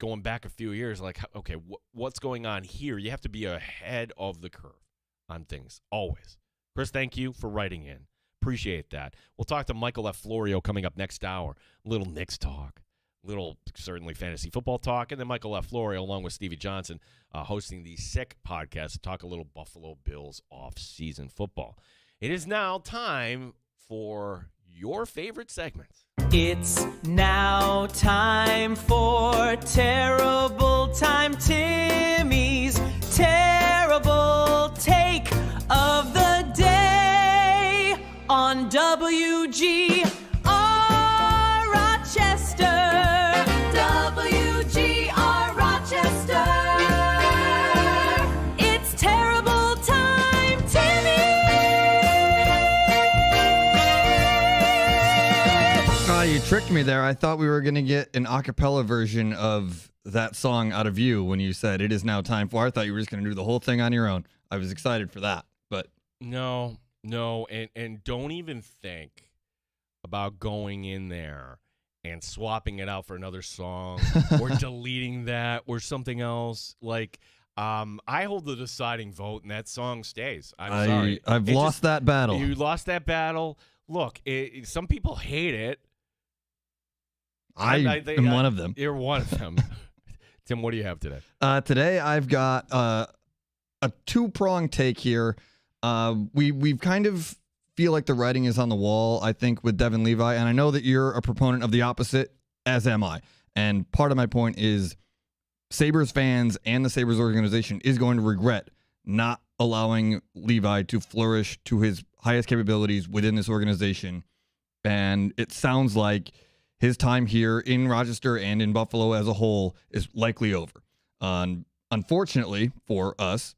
going back a few years, like, okay, what's going on here? You have to be ahead of the curve on things, always. Chris, thank you for writing in. Appreciate that. We'll talk to Michael F. Florio coming up next hour. Little Knicks talk, little certainly fantasy football talk, and then Michael F. Florio along with Stevie Johnson hosting the Sick podcast to talk a little Buffalo Bills off-season football. It is now time for your favorite segments.
It's now time for Terrible Time Timmy's Terrible Take of the Day on WGR Rochester. WGR Rochester. It's Terrible Time Timmy.
You tricked me there. I thought we were going to get an a cappella version of that song out of you when you said it is now time for. I thought you were just going to do the whole thing on your own. I was excited for that, but
No, and don't even think about going in there and swapping it out for another song or deleting that or something else. Like, I hold the deciding vote, and that song stays. I'm sorry.
I've lost that battle.
You lost that battle. Look, some people hate it.
I am one of them.
You're one of them. Tim, what do you have today?
Today I've got a two-pronged take here. We've kind of feel like the writing is on the wall, I think, with Devin Levi, and I know that you're a proponent of the opposite, as am I. And part of my point is Sabres fans and the Sabres organization is going to regret not allowing Levi to flourish to his highest capabilities within this organization. And it sounds like his time here in Rochester and in Buffalo as a whole is likely over. Unfortunately for us,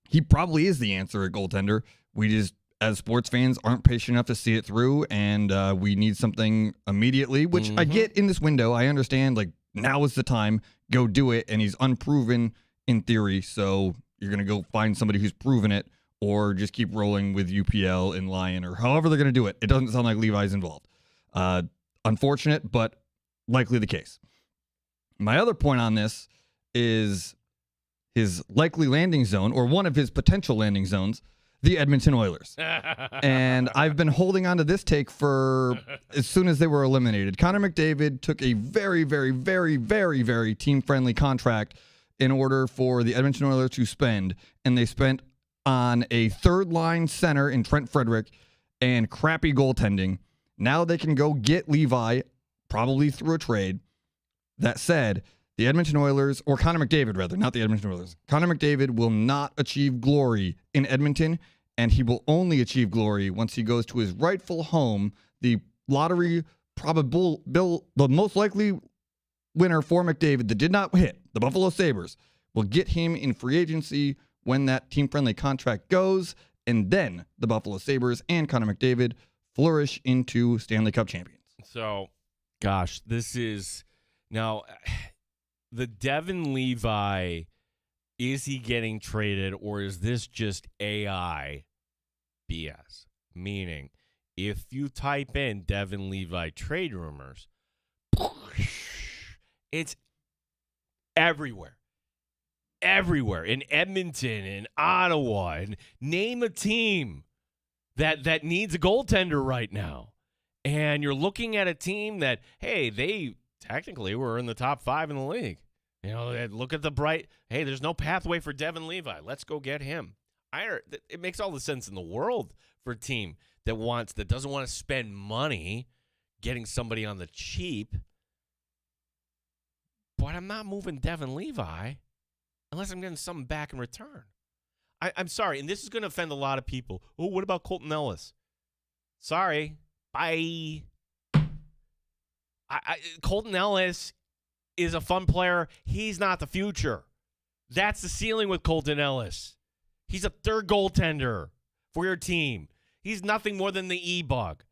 he probably is the answer at goaltender. We just, as sports fans, aren't patient enough to see it through, and we need something immediately, which I get in this window. I understand, like, now is the time. Go do it, and he's unproven in theory, so you're going to go find somebody who's proven it, or just keep rolling with UPL and Lyon, or however they're going to do it. It doesn't sound like Levi's involved. Unfortunate, but likely the case. My other point on this is his likely landing zone, or one of his potential landing zones, the Edmonton Oilers. And I've been holding on to this take for as soon as they were eliminated. Connor McDavid took a very, very, very, very, very team-friendly contract in order for the Edmonton Oilers to spend, and they spent on a third-line center in Trent Frederick and crappy goaltending. Now they can go get Levi, probably through a trade. That said, the Edmonton Oilers, or Connor McDavid rather, not the Edmonton Oilers, Connor McDavid will not achieve glory in Edmonton, and he will only achieve glory once he goes to his rightful home, the lottery the most likely winner for McDavid that did not hit, the Buffalo Sabres, will get him in free agency when that team-friendly contract goes, and then the Buffalo Sabres and Connor McDavid flourish into Stanley Cup champions.
So, gosh, this is now the Devin Levi. Is he getting traded, or is this just AI BS? Meaning, if you type in Devin Levi trade rumors, It's everywhere. Everywhere. In Edmonton, in Ottawa, and name a team that needs a goaltender right now. And you're looking at a team that, hey, they technically were in the top 5 in the league. You know, look at the bright, hey, there's no pathway for Devin Levi. Let's go get him. It makes all the sense in the world for a team that doesn't want to spend money getting somebody on the cheap. But I'm not moving Devin Levi unless I'm getting something back in return. I'm sorry, and this is going to offend a lot of people. Oh, what about Colton Ellis? Sorry. Bye. Colton Ellis is a fun player. He's not the future. That's the ceiling with Colton Ellis. He's a third goaltender for your team. He's nothing more than the E-bug.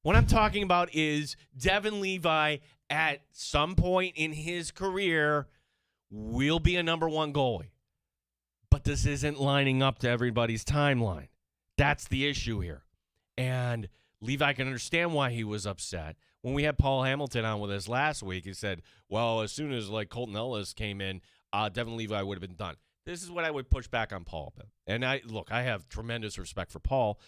What I'm talking about is Devin Levi at some point in his career will be a number 1 goalie. But this isn't lining up to everybody's timeline. That's the issue here. And Levi can understand why he was upset. When we had Paul Hamilton on with us last week, he said, well, as soon as Colton Ellis came in, Devin Levi would have been done. This is what I would push back on Paul. And I have tremendous respect for Paul.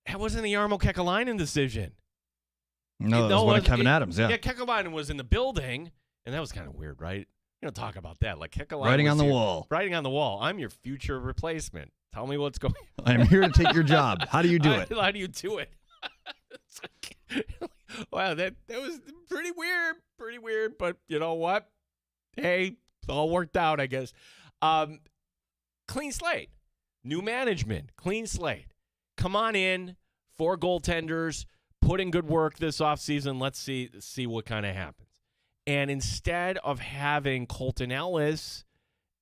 That wasn't the Jarmo Kekalainen decision.
No, that was one of Kevin Adams, yeah.
Yeah, Kekalainen was in the building, and that was kind of weird, right? You don't talk about that. Like Kekalainen
writing on the wall.
Writing on the wall. I'm your future replacement. Tell me what's going on.
I am here to take your job. How do you do it?
How do you do it? Wow, that was pretty weird, but you know what? Hey, it's all worked out, I guess. Clean slate. New management. Clean slate. Come on in, 4 goaltenders, put in good work this offseason. Let's see what kind of happens. And instead of having Colton Ellis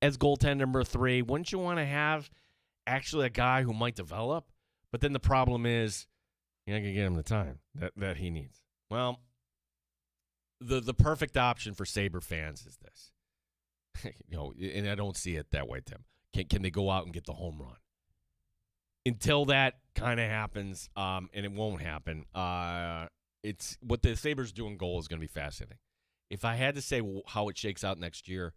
as goaltender number 3, wouldn't you want to have actually a guy who might develop? But then the problem is you're not going to get him the time that he needs. Well, the perfect option for Sabre fans is this. And I don't see it that way, Tim. Can they go out and get the home run? Until that kind of happens, and it won't happen, it's what the Sabres do in goal is going to be fascinating. If I had to say how it shakes out next year,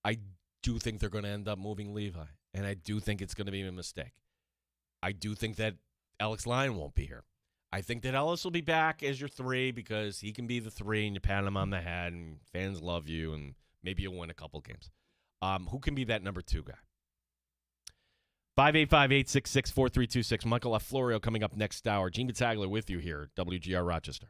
I do think they're going to end up moving Levi, and I do think it's going to be a mistake. I do think that Alex Lyon won't be here. I think that Ellis will be back as your 3 because he can be the 3 and you pat him on the head and fans love you and maybe you'll win a couple games. Who can be that number 2 guy? 585-866-4326. Michael LaFlorio coming up next hour. Gene Battaglia with you here, WGR Rochester.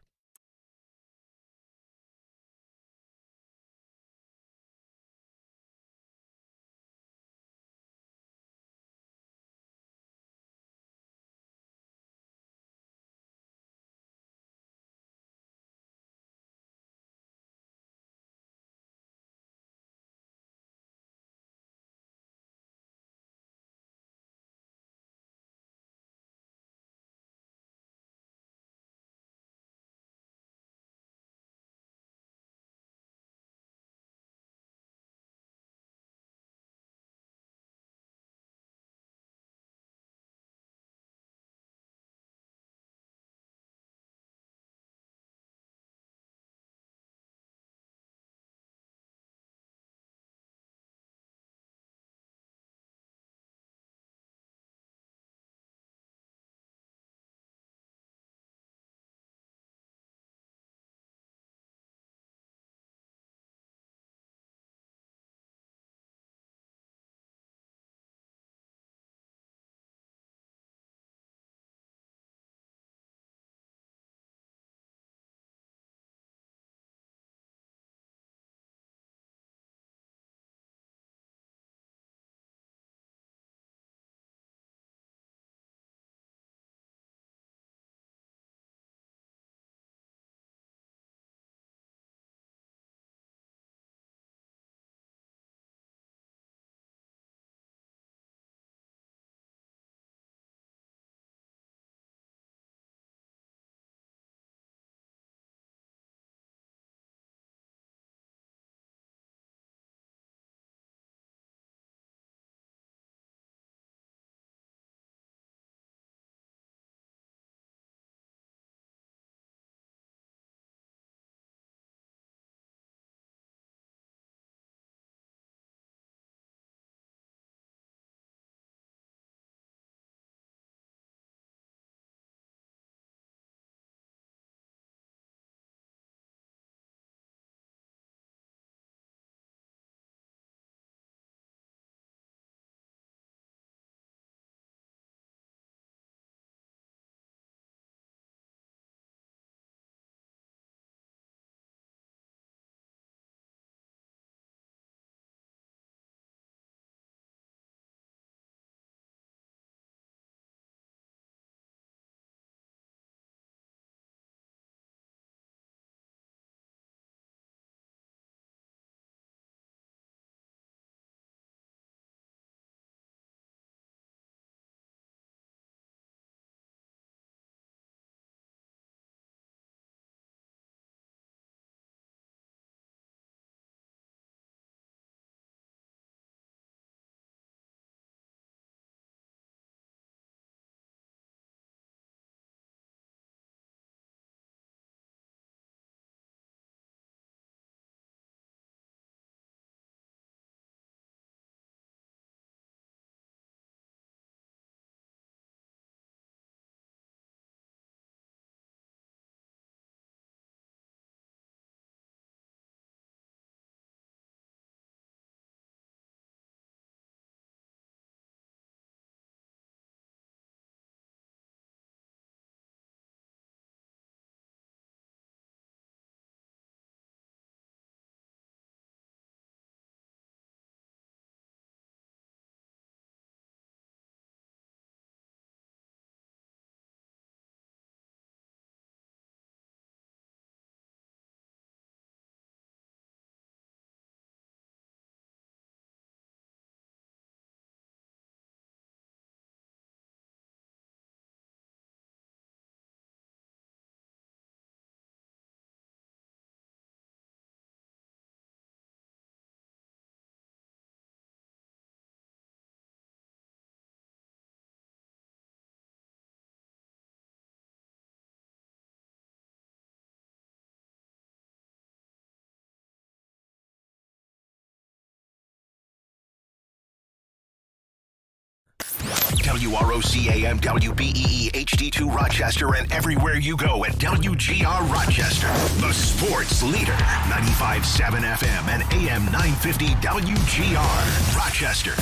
WROCAM, WBEE, HD2 Rochester, and everywhere you go at WGR Rochester. The sports leader, 95.7 FM and AM 950 WGR Rochester,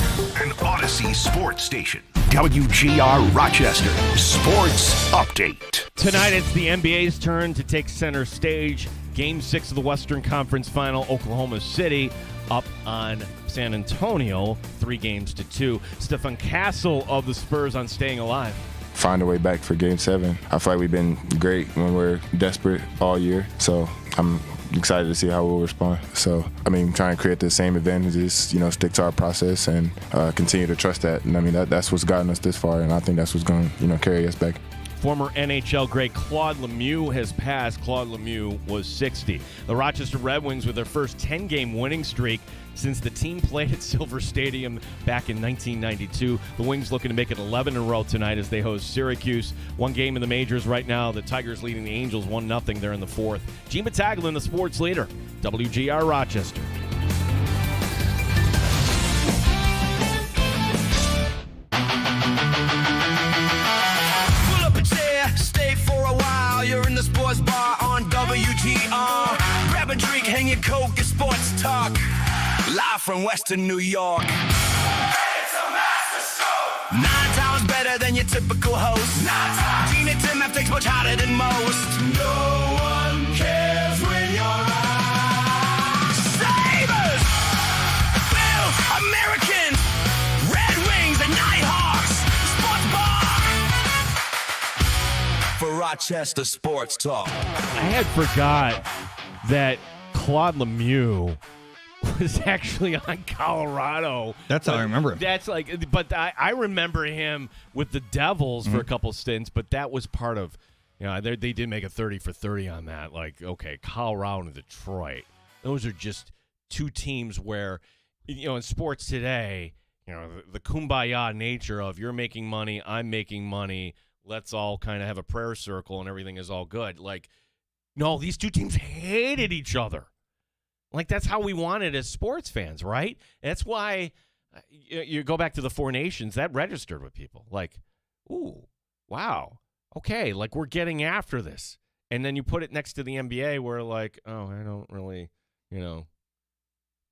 an Odyssey sports station. WGR Rochester Sports Update.
Tonight it's the NBA's turn to take center stage. Game 6 of the Western Conference Final, Oklahoma City up on San Antonio, 3-2. Stefan Castle of the Spurs on Staying Alive.
Find a way back for Game 7. I feel like we've been great when we're desperate all year, so I'm excited to see how we'll respond. So, trying to create the same advantages, stick to our process and continue to trust that. And that's what's gotten us this far, and I think that's what's going to carry us back.
Former NHL great Claude Lemieux has passed. Claude Lemieux was 60. The Rochester Red Wings with their first 10-game winning streak since the team played at Silver Stadium back in 1992. The Wings looking to make it 11 in a row tonight as they host Syracuse. One game in the majors right now. The Tigers leading the Angels 1-0. They're in the fourth. Gene Battaglin, the sports leader, WGR Rochester.
You're in the sports bar on WGR. Grab a drink, hang your coat, get sports talk. Live from Western New York. It's a master show. 9 times better than your typical host. 9 times. Gene and Tim have things much hotter than most. No one cares when you're out. Sabres! Bills! Americans! Red Wings and Nighthawks! Sports bar! For Rochester Sports Talk.
I had forgot that Claude Lemieux was actually on Colorado.
That's how I remember him.
That's but I remember him with the Devils for a couple stints, but that was part of, they did make a 30 for 30 on that. Okay, Colorado and Detroit. Those are just two teams where, in sports today, the kumbaya nature of you're making money, I'm making money, let's all kind of have a prayer circle and everything is all good. No, these two teams hated each other. That's how we want it as sports fans, right? That's why you go back to the Four Nations, that registered with people. Ooh, wow, okay, we're getting after this. And then you put it next to the NBA where oh, I don't really, we're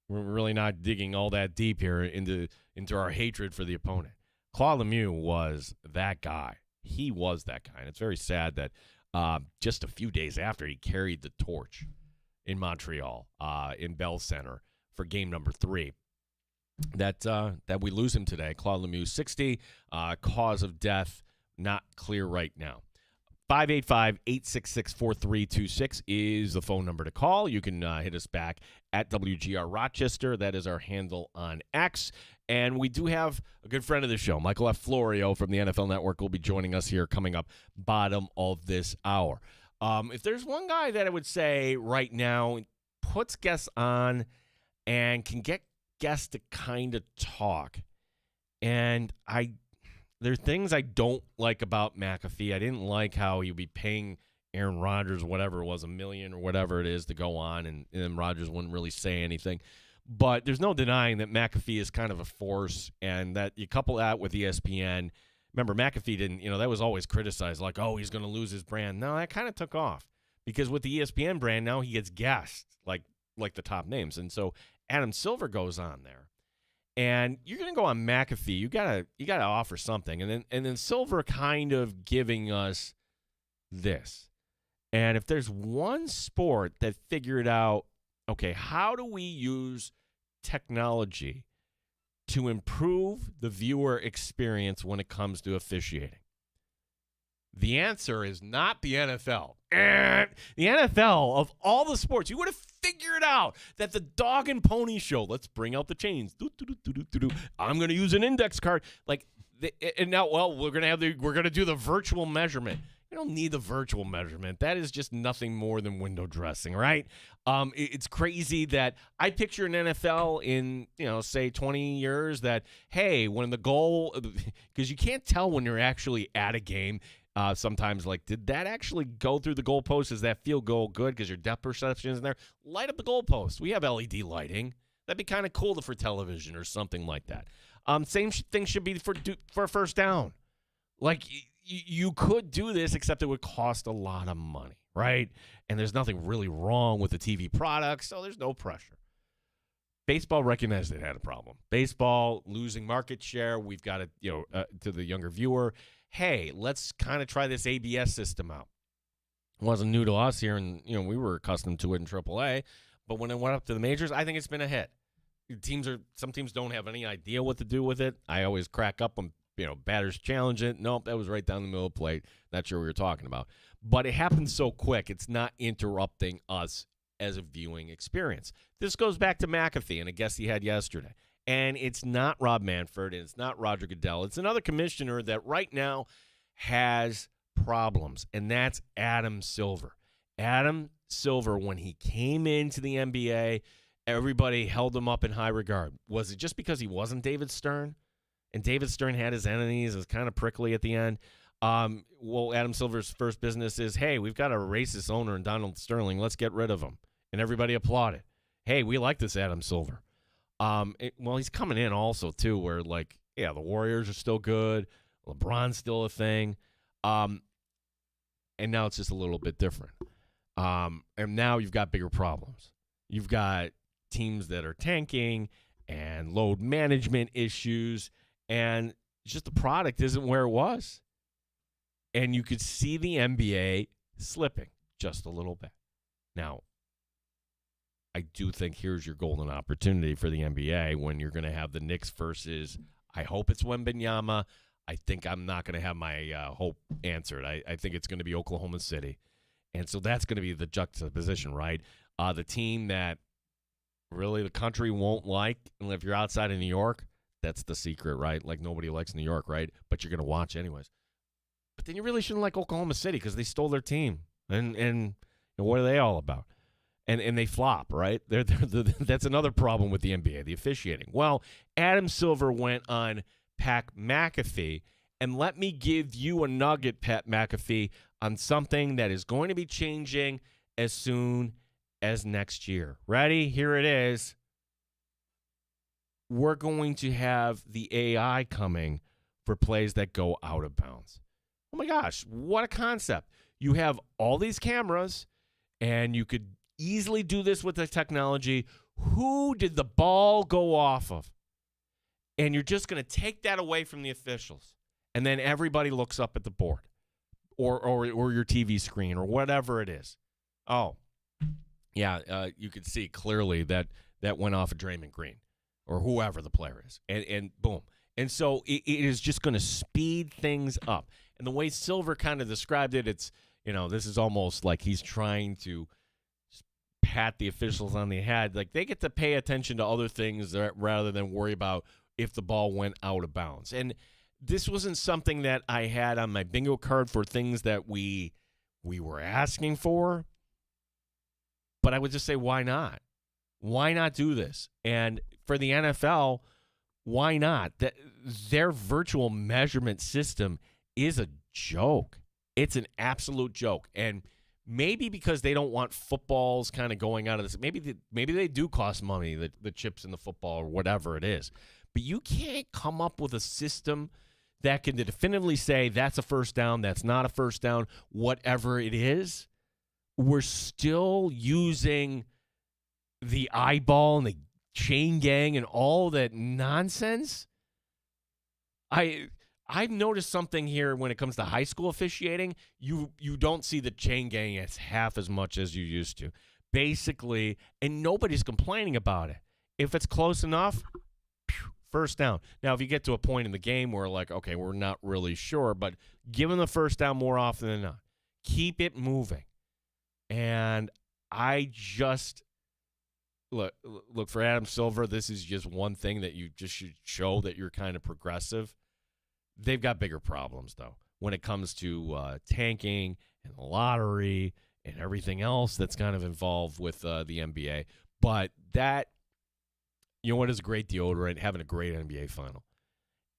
really not digging all that deep here into our hatred for the opponent. Claude Lemieux was that guy. He was that guy. And it's very sad that just a few days after he carried the torch in Montreal, in Bell Center for game number 3, that we lose him today. Claude Lemieux, 60, cause of death not clear right now. 585-866-4326 is the phone number to call. You can hit us back at WGR Rochester. That is our handle on X. And we do have a good friend of the show, Michael F. Florio from the NFL Network, will be joining us here coming up bottom of this hour. If there's one guy that I would say right now puts guests on and can get guests to kind of talk, and there are things I don't like about McAfee. I didn't like how he'd be paying Aaron Rodgers, whatever it was, $1 million or whatever it is, to go on, and then Rodgers wouldn't really say anything. But there's no denying that McAfee is kind of a force, and that you couple that with ESPN. Remember, McAfee didn't, that was always criticized, he's going to lose his brand. No, that kind of took off because with the ESPN brand, now he gets guests like the top names. And so Adam Silver goes on there. And you're going to go on McAfee, you got to offer something. And then Silver kind of giving us this. And if there's one sport that figured out, okay, how do we use technology to improve the viewer experience when it comes to officiating? The answer is not the NFL. The NFL, of all the sports, you would have figured out that the dog and pony show, let's bring out the chains. I'm going to use an index card. And now, we're going to do the virtual measurement. You don't need the virtual measurement. That is just nothing more than window dressing, right? It's crazy that I picture an NFL in, say 20 years that, hey, when the goal, because you can't tell when you're actually at a game. Sometimes, did that actually go through the goalpost? Is that field goal good because your depth perception is in there? Light up the goalpost. We have LED lighting. That'd be kind of cool for television or something like that. Same thing should be for a first down. Like, you could do this, except it would cost a lot of money, right? And there's nothing really wrong with the TV product, so there's no pressure. Baseball recognized it had a problem. Baseball losing market share. We've got it, to the younger viewer. Hey, let's kind of try this ABS system out. It wasn't new to us here, and we were accustomed to it in AAA. But when it went up to the majors, I think it's been a hit. Some teams don't have any idea what to do with it. I always crack up when batters challenge it. Nope, that was right down the middle of the plate. Not sure what we were talking about. But it happens so quick, it's not interrupting us as a viewing experience. This goes back to McAfee and a guest he had yesterday. And it's not Rob Manfred and it's not Roger Goodell. It's another commissioner that right now has problems, and that's Adam Silver. Adam Silver, when he came into the NBA, everybody held him up in high regard. Was it just because he wasn't David Stern? And David Stern had his enemies. It was kind of prickly at the end. Well, Adam Silver's first business is, hey, we've got a racist owner in Donald Sterling. Let's get rid of him. And everybody applauded. Hey, we like this Adam Silver. Well, he's coming in also, too, where, the Warriors are still good. LeBron's still a thing. And now it's just a little bit different. And now you've got bigger problems. You've got teams that are tanking and load management issues, and just the product isn't where it was. And you could see the NBA slipping just a little bit. Now, I do think here's your golden opportunity for the NBA when you're going to have the Knicks versus, I hope it's Wembanyama. I think I'm not going to have my hope answered. I think it's going to be Oklahoma City. And so that's going to be the juxtaposition, right? The team that really the country won't like, and if you're outside of New York, that's the secret, right? Like, nobody likes New York, right? But you're going to watch anyways. But then you really shouldn't like Oklahoma City because they stole their team. And what are they all about? And they flop, right? That's another problem with the NBA, the officiating. Well, Adam Silver went on Pat McAfee, and let me give you a nugget, Pat McAfee, on something that is going to be changing as soon as next year. Ready? Here it is. We're going to have the AI coming for plays that go out of bounds. Oh my gosh, what a concept. You have all these cameras, and you could easily do this with the technology. Who did the ball go off of? And you're just going to take that away from the officials. And then everybody looks up at the board or your TV screen or whatever it is. Oh, yeah, you could see clearly that went off of Draymond Green or whoever the player is. And boom. And so it is just going to speed things up. And the way Silver kind of described it, it's, this is almost like he's trying to pat the officials on the head. Like, they get to pay attention to other things rather than worry about if the ball went out of bounds. And this wasn't something that I had on my bingo card for things that we were asking for. But I would just say, why not? Why not do this? And for the NFL, why not? Their virtual measurement system is a joke. It's an absolute joke. And maybe because they don't want footballs kind of going out of this, maybe they do cost money, the chips in the football or whatever it is. But you can't come up with a system that can definitively say that's a first down, that's not a first down, whatever it is. We're still using the eyeball and the chain gang and all that nonsense. I've noticed something here when it comes to high school officiating. You don't see the chain gang as half as much as you used to. Basically, and nobody's complaining about it. If it's close enough, first down. Now, if you get to a point in the game where, okay, we're not really sure, but give them the first down more often than not. Keep it moving. And I just look for Adam Silver. This is just one thing that you just should show that you're kind of progressive. They've got bigger problems, though, when it comes to tanking and the lottery and everything else that's kind of involved with the NBA. But that, what is a great deodorant? Having a great NBA final.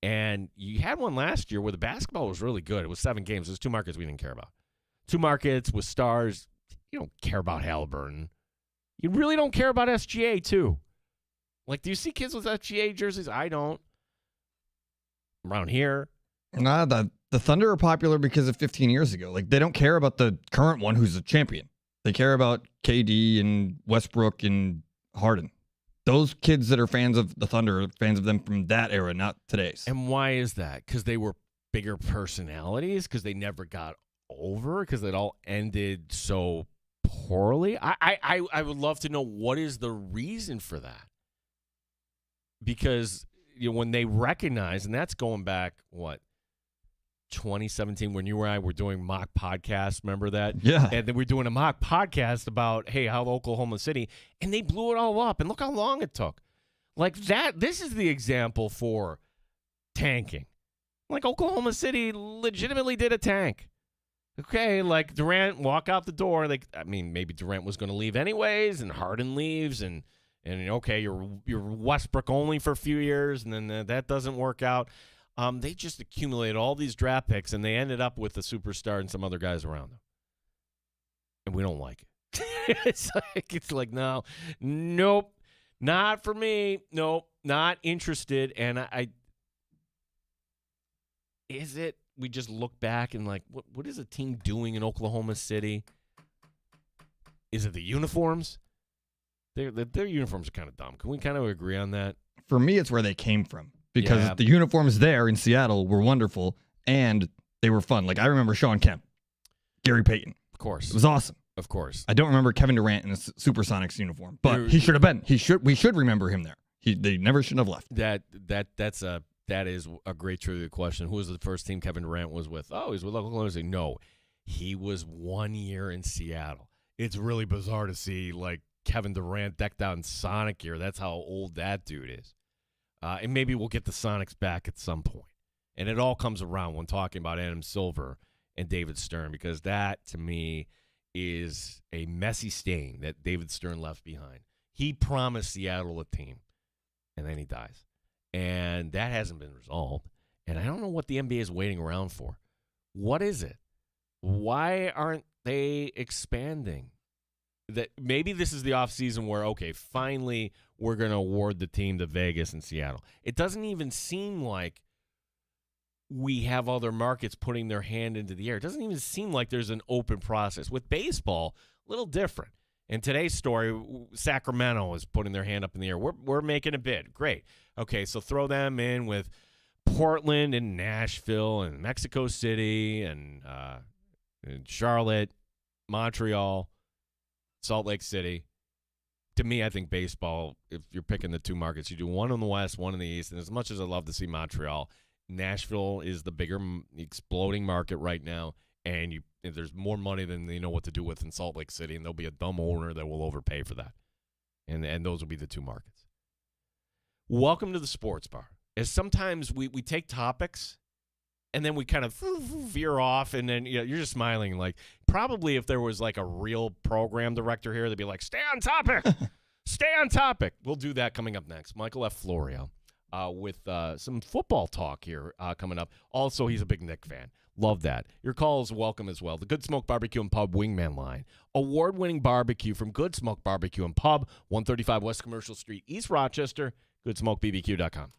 And you had one last year where the basketball was really good. It was 7 games. There's 2 markets we didn't care about. 2 markets with stars. You don't care about Halliburton. You really don't care about SGA, too. Do you see kids with SGA jerseys? I don't. around here.
Nah, the Thunder are popular because of 15 years ago. Like, they don't care about the current one who's a champion. They care about KD and Westbrook and Harden. Those kids that are fans of the Thunder are fans of them from that era, not today's.
And why is that? Because they were bigger personalities? Because they never got over? Because it all ended so poorly? I would love to know what is the reason for that. Because when they recognize, and that's going back, 2017 when you and I were doing mock podcasts, remember that?
Yeah.
And then we're doing a mock podcast about, hey, how Oklahoma City, and they blew it all up, and look how long it took. Like that, this is the example for tanking. Like Oklahoma City legitimately did a tank. Okay, like Durant walk out the door. Like, I mean, maybe Durant was going to leave anyways, and Harden leaves, and okay, you're Westbrook only for a few years, and then that doesn't work out. They just accumulated all these draft picks, and they ended up with a superstar and some other guys around them. And we don't like it. it's like, no, nope, not for me. Nope, not interested. And is it we just look back and like, what is a team doing in Oklahoma City? Is it the uniforms? Their uniforms are kind of dumb. Can we kind of agree on that?
For me, it's where they came from. Because
Yeah.
the uniforms there in Seattle were wonderful, and they were fun. Like, I remember Sean Kemp, Gary Payton.
Of course.
It was awesome.
Of course.
I don't remember Kevin Durant in a Supersonics uniform, but he should have been. We should remember him there. They never should have left.
That is a great trivia question. Who was the first team Kevin Durant was with? Oh, he was with Oklahoma City. No, he was 1 year in Seattle. It's really bizarre to see like Kevin Durant decked out in Sonic gear. That's how old that dude is. And maybe we'll get the Sonics back at some point. And it all comes around when talking about Adam Silver and David Stern, because that, to me, is a messy stain that David Stern left behind. He promised Seattle a team, and then he dies. And that hasn't been resolved. And I don't know what the NBA is waiting around for. What is it? Why aren't they expanding? That maybe this is the offseason where, okay, finally we're going to award the team to Vegas and Seattle. It doesn't even seem like we have other markets putting their hand into the air. It doesn't even seem like there's an open process. With baseball, a little different. In today's story, Sacramento is putting their hand up in the air. We're making a bid. Great. Okay, so throw them in with Portland and Nashville and Mexico City and Charlotte, Montreal, Salt Lake City. To me, I think baseball, if you're picking the two markets, you do one in the West, one in the East. And as much as I love to see Montreal, Nashville is the bigger exploding market right now. And there's more money than they know what to do with in Salt Lake City. And there'll be a dumb owner that will overpay for that. And those will be the two markets. Welcome to the sports bar. As sometimes we take topics and then we kind of veer off, and then you're just smiling. Like, probably if there was like a real program director here, they'd be like, stay on topic. Stay on topic. We'll do that coming up next. Michael F. Florio with some football talk here coming up. Also, he's a big Knick fan. Love that. Your call is welcome as well. The Good Smoke Barbecue and Pub Wingman Line. Award-winning barbecue from Good Smoke Barbecue and Pub, 135 West Commercial Street, East Rochester, goodsmokebbq.com.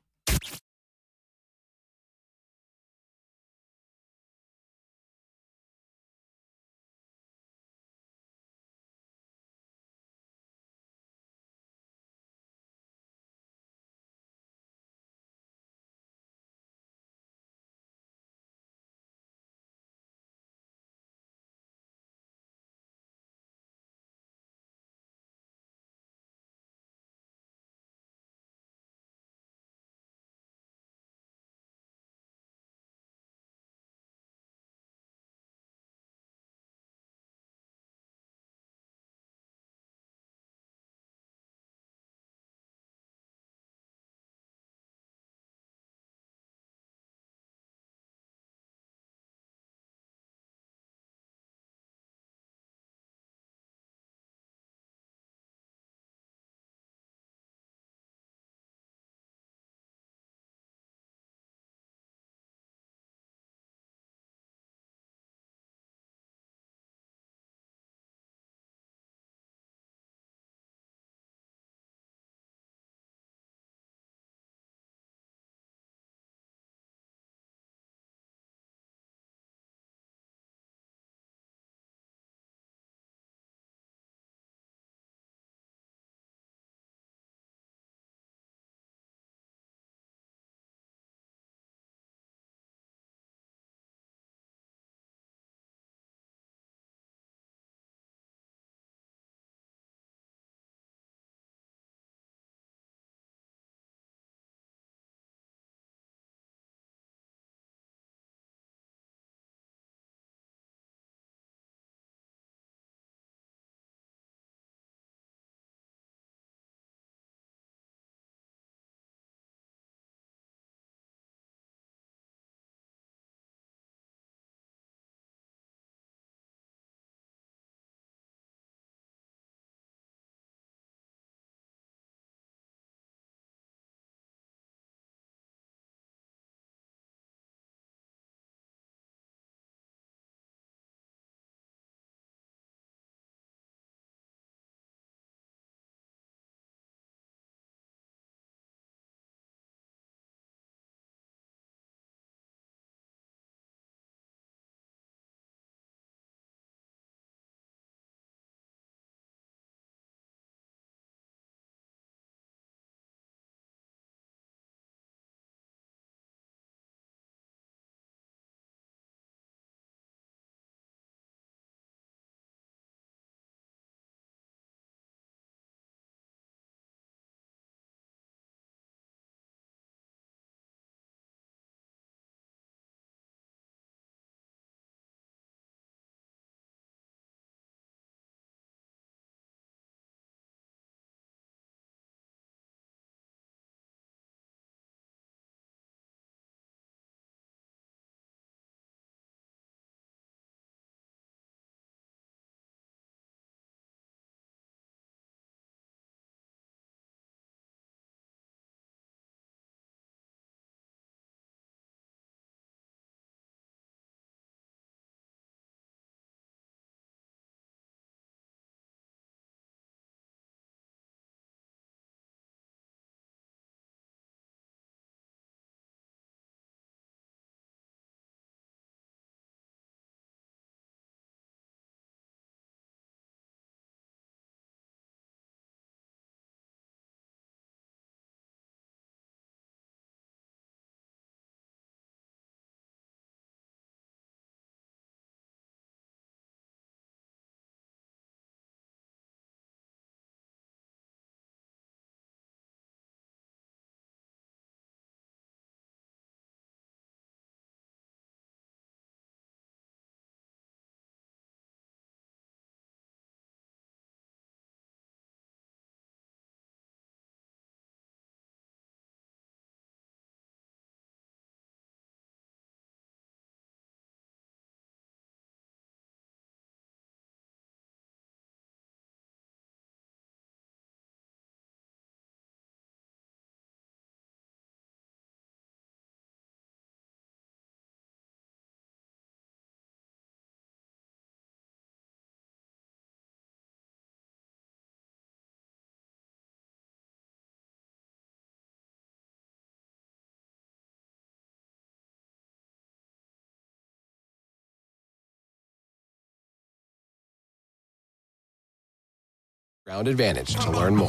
Ground Advantage to learn more.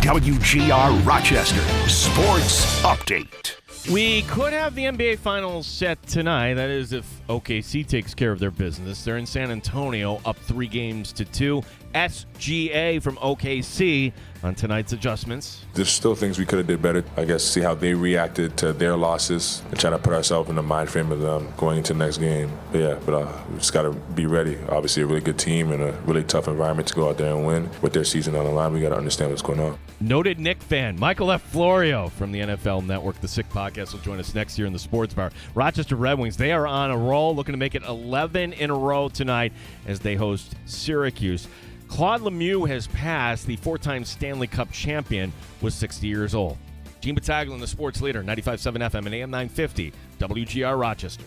WGR Rochester Sports Update.
We could have the NBA Finals set tonight. That is if OKC takes care of their business. They're in San Antonio, up 3-2. SGA from OKC on tonight's adjustments.
There's still things we could have did better. I guess see how they reacted to their losses and try to put ourselves in the mind frame of them going into the next game. But we just got to be ready. Obviously, a really good team and a really tough environment to go out there and win. With their season on the line, we got to understand what's going on.
Noted Knick fan Michael F. Florio from the NFL Network, the Sick Podcast, will join us next year in the Sports Bar. Rochester Red Wings, they are on a roll, looking to make it 11 in a row tonight as they host Syracuse. Claude Lemieux has passed. The 4-time Stanley Cup champion was 60 years old. Gene Battaglin, the sports leader, 95.7 FM and AM 950, WGR Rochester.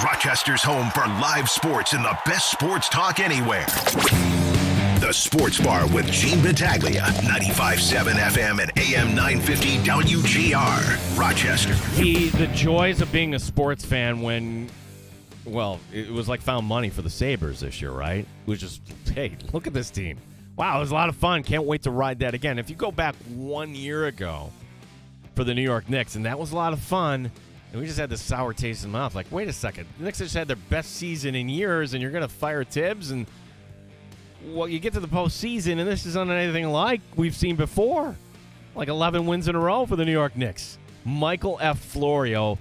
Rochester's home for live sports and the best sports talk anywhere. The Sports Bar with Gene Battaglia, 95.7 FM and AM 950 WGR, Rochester.
The joys of being a sports fan when, well, it was like found money for the Sabres this year, right? It was just, hey, look at this team. Wow, it was a lot of fun. Can't wait to ride that again. If you go back 1 year ago for the New York Knicks, and that was a lot of fun, and we just had this sour taste in the mouth. Like, wait a second. The Knicks just had their best season in years, and you're going to fire Tibbs, and well, you get to the postseason, and this isn't anything like we've seen before. Like 11 wins in a row for the New York Knicks. Michael F. Florio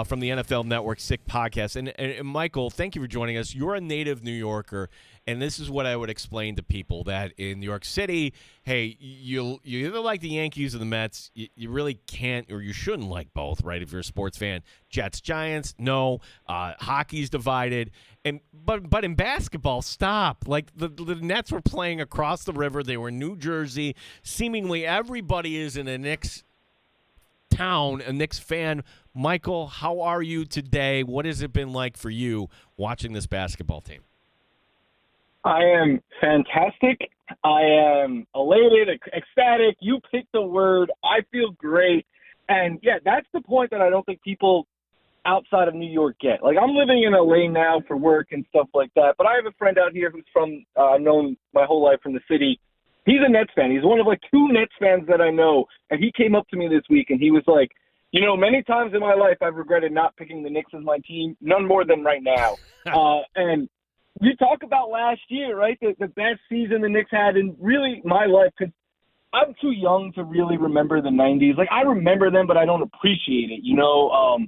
from the NFL Network Sick Podcast. And Michael, thank you for joining us. You're a native New Yorker, and this is what I would explain to people, that in New York City, hey, you either like the Yankees or the Mets. You really can't, or you shouldn't like both, right, if you're a sports fan. Jets, Giants, no. Hockey's divided. But in basketball, stop. Like the Nets were playing across the river. They were in New Jersey. Seemingly everybody is in a Knicks town, a Knicks fan. Michael, how are you today? What has it been like for you watching this basketball team?
I am fantastic. I am elated, ecstatic. You picked the word. I feel great. And, yeah, that's the point that I don't think people outside of New York get. Like, I'm living in LA now for work and stuff like that, but I have a friend out here who's from, known my whole life from the city. He's a Nets fan. He's one of, like, 2 Nets fans that I know, and he came up to me this week, and he was like, you know, many times in my life I've regretted not picking the Knicks as my team, none more than right now. And you talk about last year, right, the best season the Knicks had in really my life, because I'm too young to really remember the 90s. Like, I remember them, but I don't appreciate it, you know.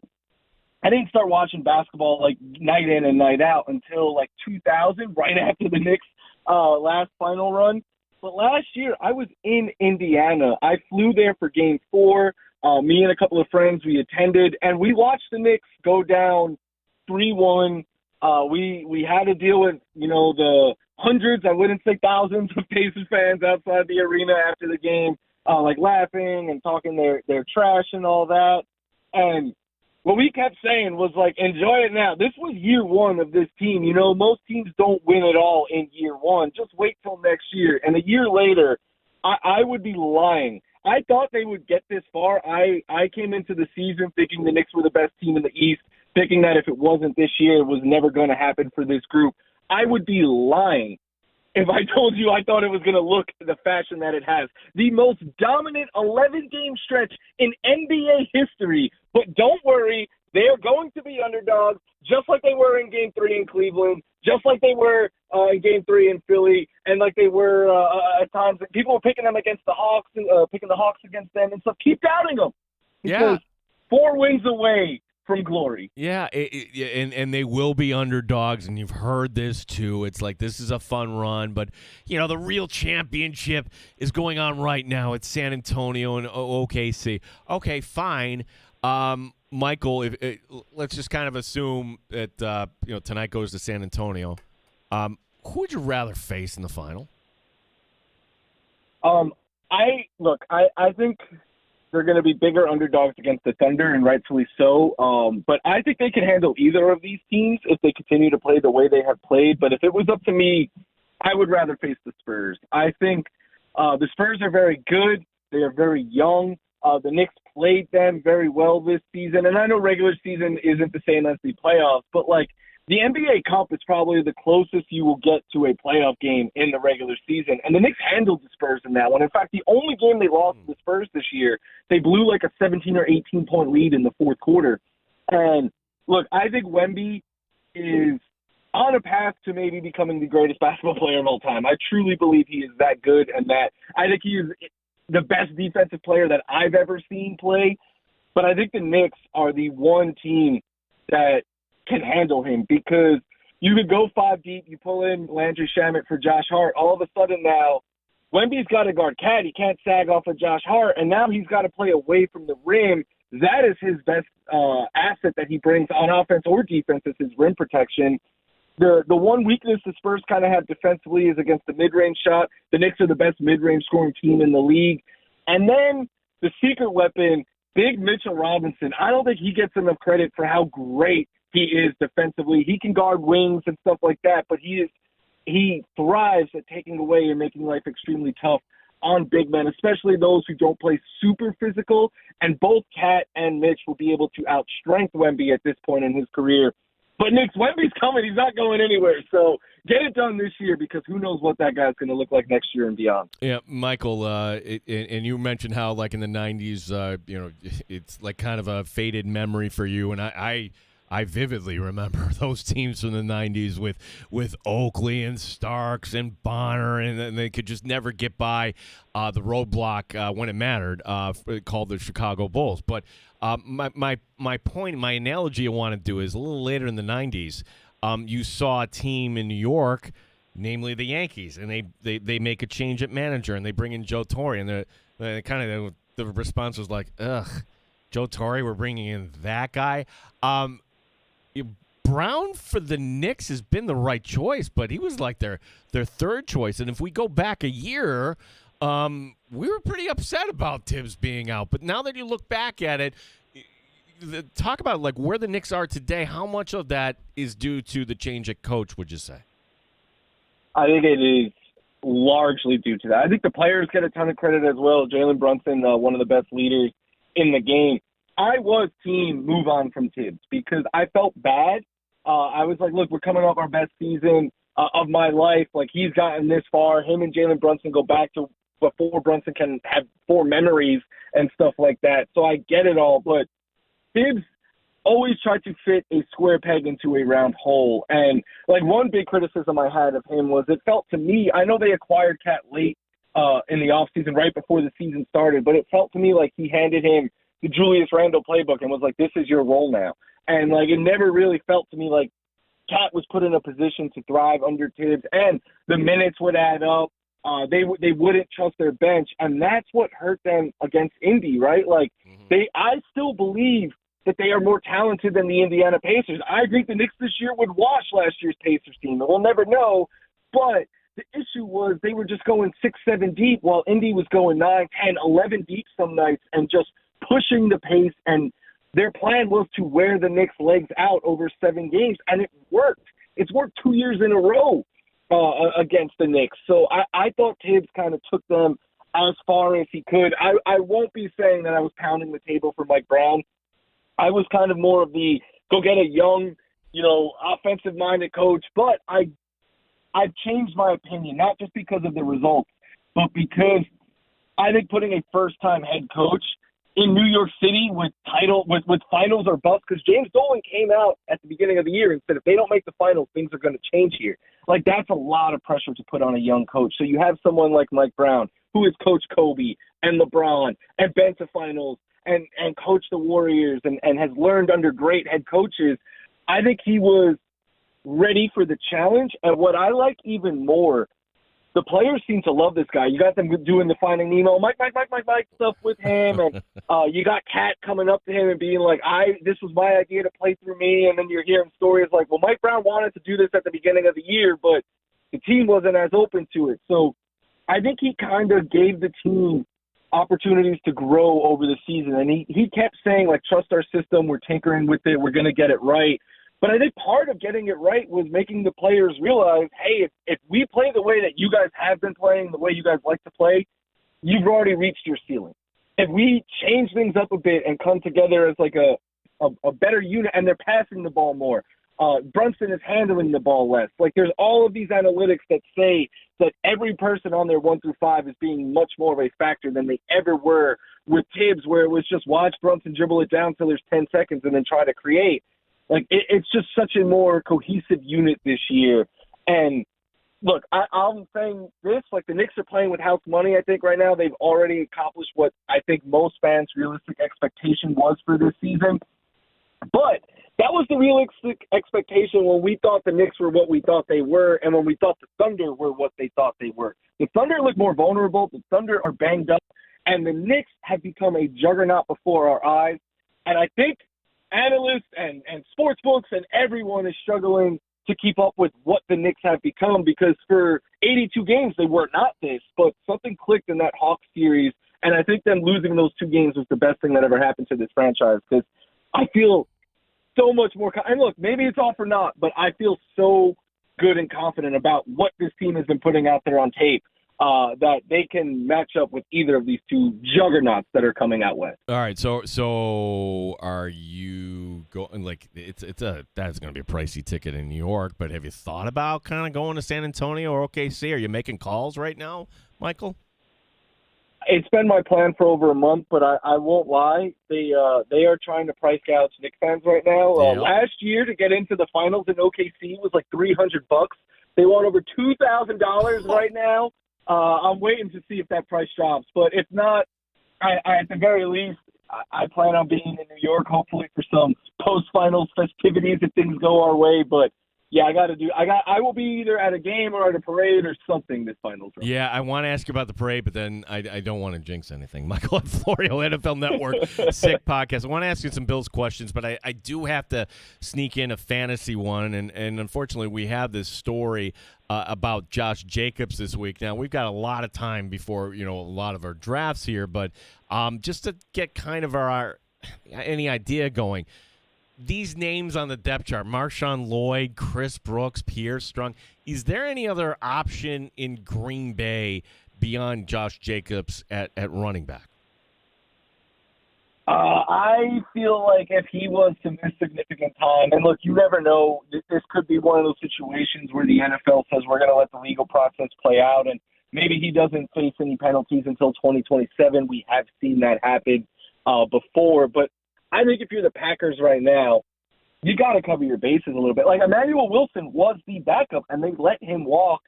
I didn't start watching basketball, like, night in and night out until, like, 2000, right after the Knicks' last final run. But last year, I was in Indiana. I flew there for Game 4. Me and a couple of friends, we attended, and we watched the Knicks go down 3-1. We had to deal with, you know, the hundreds, I wouldn't say thousands of Pacers fans outside the arena after the game, like laughing and talking their trash and all that. And what we kept saying was, like, enjoy it now. This was year one of this team. You know, most teams don't win it all in year one. Just wait till next year. And a year later, I would be lying. I thought they would get this far. I came into the season thinking the Knicks were the best team in the East, thinking that if it wasn't this year, it was never going to happen for this group. I would be lying if I told you I thought it was going to look the fashion that it has. The most dominant 11-game stretch in NBA history. But don't worry, they are going to be underdogs, just like they were in Game 3 in Cleveland, just like they were in Game 3 in Philly, and like they were at times. People were picking them against the Hawks, picking the Hawks against them and stuff. Keep doubting them. Because 4 wins away from glory.
Yeah, and they will be underdogs, and you've heard this too. It's like, this is a fun run, but, you know, the real championship is going on right now. It's San Antonio and OKC. Okay, fine. Michael, let's just kind of assume that you know, tonight goes to San Antonio. Who would you rather face in the final?
I think they're going to be bigger underdogs against the Thunder, and rightfully so. But I think they can handle either of these teams if they continue to play the way they have played. But if it was up to me, I would rather face the Spurs. I think the Spurs are very good. They are very young. The Knicks played them very well this season, and I know regular season isn't the same as the playoffs, but like the NBA Cup is probably the closest you will get to a playoff game in the regular season, and the Knicks handled the Spurs in that one. In fact, the only game they lost to the Spurs this year, they blew like a 17 or 18-point lead in the fourth quarter. And look, I think Wemby is on a path to maybe becoming the greatest basketball player of all time. I truly believe he is that good, and that I think he is the best defensive player that I've ever seen play. But I think the Knicks are the one team that can handle him, because you could go 5 deep, you pull in Landry Shamet for Josh Hart. All of a sudden now, Wemby's got to guard Cat. He can't sag off of Josh Hart, and now he's got to play away from the rim. That is his best asset that he brings on offense or defense, is his rim protection. The one weakness the Spurs kind of have defensively is against the mid-range shot. The Knicks are the best mid-range scoring team in the league. And then the secret weapon, Big Mitchell Robinson. I don't think he gets enough credit for how great he is defensively. He can guard wings and stuff like that, but he thrives at taking away and making life extremely tough on big men, especially those who don't play super physical. And both Cat and Mitch will be able to outstrength Wemby at this point in his career. But Knicks, Wemby's coming. He's not going anywhere. So get it done this year, because who knows what that guy's going to look like next year and beyond.
Yeah, Michael, and you mentioned how, like, in the 90s, it's like kind of a faded memory for you. And I vividly remember those teams from the 90s with Oakley and Starks and Bonner, and they could just never get by the roadblock when it mattered, called the Chicago Bulls. But my point, my analogy I want to do is a little later in the 90s, you saw a team in New York, namely the Yankees, and they make a change at manager, and they bring in Joe Torre, and the response was like, ugh, Joe Torre, we're bringing in that guy. Brown for the Knicks has been the right choice, but he was like their third choice. And if we go back a year, we were pretty upset about Tibbs being out. But now that you look back at it, talk about like where the Knicks are today. How much of that is due to the change at coach, would you say?
I think it is largely due to that. I think the players get a ton of credit as well. Jalen Brunson, one of the best leaders in the game. I was team move on from Tibbs because I felt bad. I was like, look, we're coming off our best season of my life. Like, he's gotten this far. Him and Jalen Brunson go back to before Brunson can have 4 memories and stuff like that. So I get it all. But Tibbs always tried to fit a square peg into a round hole. And, like, one big criticism I had of him was it felt to me, I know they acquired Cat late in the offseason, right before the season started, but it felt to me like he handed him the Julius Randle playbook and was like, this is your role now. And, like, it never really felt to me like Cat was put in a position to thrive under Tibbs, and the minutes would add up. They wouldn't trust their bench, and that's what hurt them against Indy, right? Like, I still believe that they are more talented than the Indiana Pacers. I think the Knicks this year would wash last year's Pacers team. We'll never know, but the issue was they were just going 6-7 deep while Indy was going 9, 10, 11 deep some nights and just pushing the pace, and their plan was to wear the Knicks' legs out over 7 games, and it worked. It's worked 2 years in a row against the Knicks. So I thought Tibbs kind of took them as far as he could. I won't be saying that I was pounding the table for Mike Brown. I was kind of more of the go get a young, offensive-minded coach, but I've changed my opinion, not just because of the results, but because I think putting a first-time head coach in New York City with finals or bust, because James Dolan came out at the beginning of the year and said if they don't make the finals, things are going to change here. Like, that's a lot of pressure to put on a young coach. So you have someone like Mike Brown, who has coached Kobe and LeBron and been to finals and coached the Warriors and has learned under great head coaches. I think he was ready for the challenge. And what I like even more, the players seem to love this guy. You got them doing the Finding Nemo, Mike stuff with him, and you got Cat coming up to him and being like, this was my idea to play through me, and then you're hearing stories like, well, Mike Brown wanted to do this at the beginning of the year, but the team wasn't as open to it. So I think he kind of gave the team opportunities to grow over the season, and he kept saying, like, trust our system, we're tinkering with it, we're going to get it right. But I think part of getting it right was making the players realize, hey, if we play the way that you guys have been playing, the way you guys like to play, you've already reached your ceiling. if we change things up a bit and come together as like a better unit, and they're passing the ball more. Brunson is handling the ball less. Like, there's all of these analytics that say that every person on their 1 through 5 is being much more of a factor than they ever were with Tibbs, where it was just watch Brunson dribble it down till there's 10 seconds and then try to create. Like, it's just such a more cohesive unit this year. And look, I'm saying this, like, the Knicks are playing with house money, I think, right now. They've already accomplished what I think most fans' realistic expectation was for this season. But that was the realistic expectation when we thought the Knicks were what we thought they were, and when we thought the Thunder were what they thought they were. The Thunder look more vulnerable. The Thunder are banged up, and the Knicks have become a juggernaut before our eyes. And I think analysts and sports books and everyone is struggling to keep up with what the Knicks have become, because for 82 games they were not this, but something clicked in that Hawks series, and I think them losing those 2 games was the best thing that ever happened to this franchise, because I feel so much more – and look, maybe it's all for naught, but I feel so good and confident about what this team has been putting out there on tape that they can match up with either of these 2 juggernauts that are coming out west.
All right, so are you going, like, that's going to be a pricey ticket in New York, but have you thought about kind of going to San Antonio or OKC? Are you making calls right now, Michael?
It's been my plan for over a month, but I won't lie. They are trying to price gouge Knicks fans right now.
Yeah.
Last year, to get into the finals in OKC was like $300. They want over $2,000 right now. I'm waiting to see if that price drops. But if not, I at the very least, I plan on being in New York, hopefully for some post-finals festivities if things go our way. But yeah, I will be either at a game or at a parade or something this finals run.
Yeah, I want to ask you about the parade, but then I don't want to jinx anything. Michael Florio, NFL Network, Sick Podcast. I want to ask you some Bills questions, but I do have to sneak in a fantasy one, and unfortunately we have this story about Josh Jacobs this week. Now, we've got a lot of time before, a lot of our drafts here, but just to get kind of any idea going, these names on the depth chart, Marshawn Lloyd, Chris Brooks, Pierre Strong, is there any other option in Green Bay beyond Josh Jacobs at running back?
I feel like if he was to miss significant time, and look, you never know, this could be one of those situations where the NFL says we're going to let the legal process play out, and maybe he doesn't face any penalties until 2027. We have seen that happen before, but I think if you're the Packers right now, you got to cover your bases a little bit. Like, Emmanuel Wilson was the backup, and they let him walk.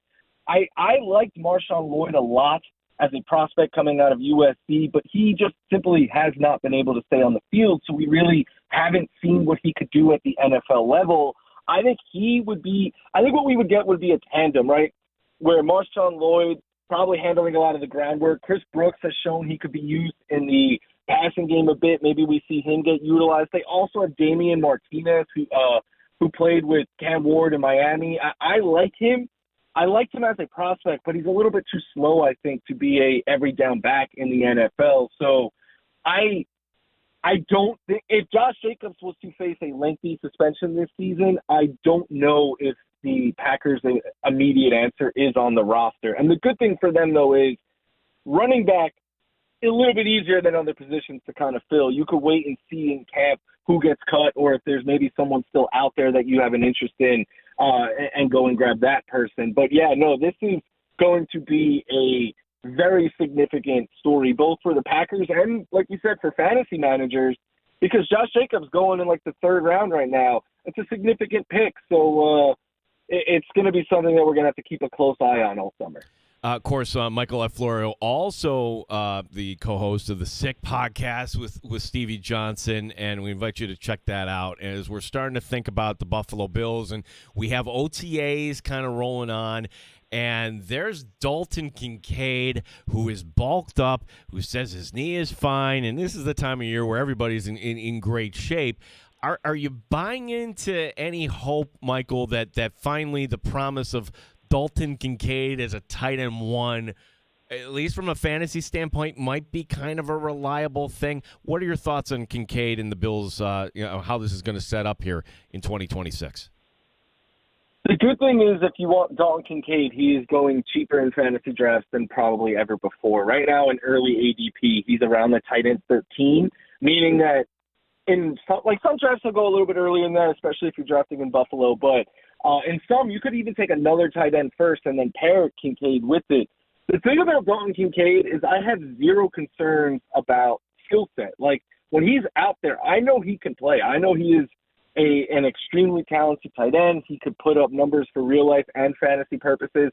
I liked Marshawn Lloyd a lot as a prospect coming out of USC, but he just simply has not been able to stay on the field, so we really haven't seen what he could do at the NFL level. I think what we would get would be a tandem, right, where Marshawn Lloyd probably handling a lot of the groundwork. Chris Brooks has shown he could be used in the passing game a bit. Maybe we see him get utilized. They also have Damian Martinez, who played with Cam Ward in Miami. I like him. I liked him as a prospect, but he's a little bit too slow, I think, to be a every down back in the NFL. So I don't think if Josh Jacobs was to face a lengthy suspension this season, I don't know if the Packers' immediate answer is on the roster. And the good thing for them, though, is running back a little bit easier than other positions to kind of fill. You could wait and see in camp who gets cut, or if there's maybe someone still out there that you have an interest in, and go and grab that person. But yeah, no, this is going to be a very significant story, both for the Packers and, like you said, for fantasy managers, because Josh Jacobs going in like the 3rd round right now. It's a significant pick. So it's going to be something that we're going to have to keep a close eye on all summer.
Of course, Michael F. Florio, also the co-host of the Sick Podcast with Stevie Johnson, and we invite you to check that out as we're starting to think about the Buffalo Bills, and we have OTAs kind of rolling on, and there's Dalton Kincaid, who is bulked up, who says his knee is fine, and this is the time of year where everybody's in great shape. Are you buying into any hope, Michael, that finally the promise of Dalton Kincaid as a tight end 1, at least from a fantasy standpoint, might be kind of a reliable thing? What are your thoughts on Kincaid and the Bills, how this is going to set up here in 2026?
The good thing is if you want Dalton Kincaid, he is going cheaper in fantasy drafts than probably ever before. Right now in early ADP, he's around the tight end 13, meaning that in some drafts will go a little bit earlier than that, especially if you're drafting in Buffalo. But in some, you could even take another tight end first and then pair Kincaid with it. The thing about Dalton Kincaid is I have zero concerns about skill set. Like, when he's out there, I know he can play. I know he is an extremely talented tight end. He could put up numbers for real life and fantasy purposes.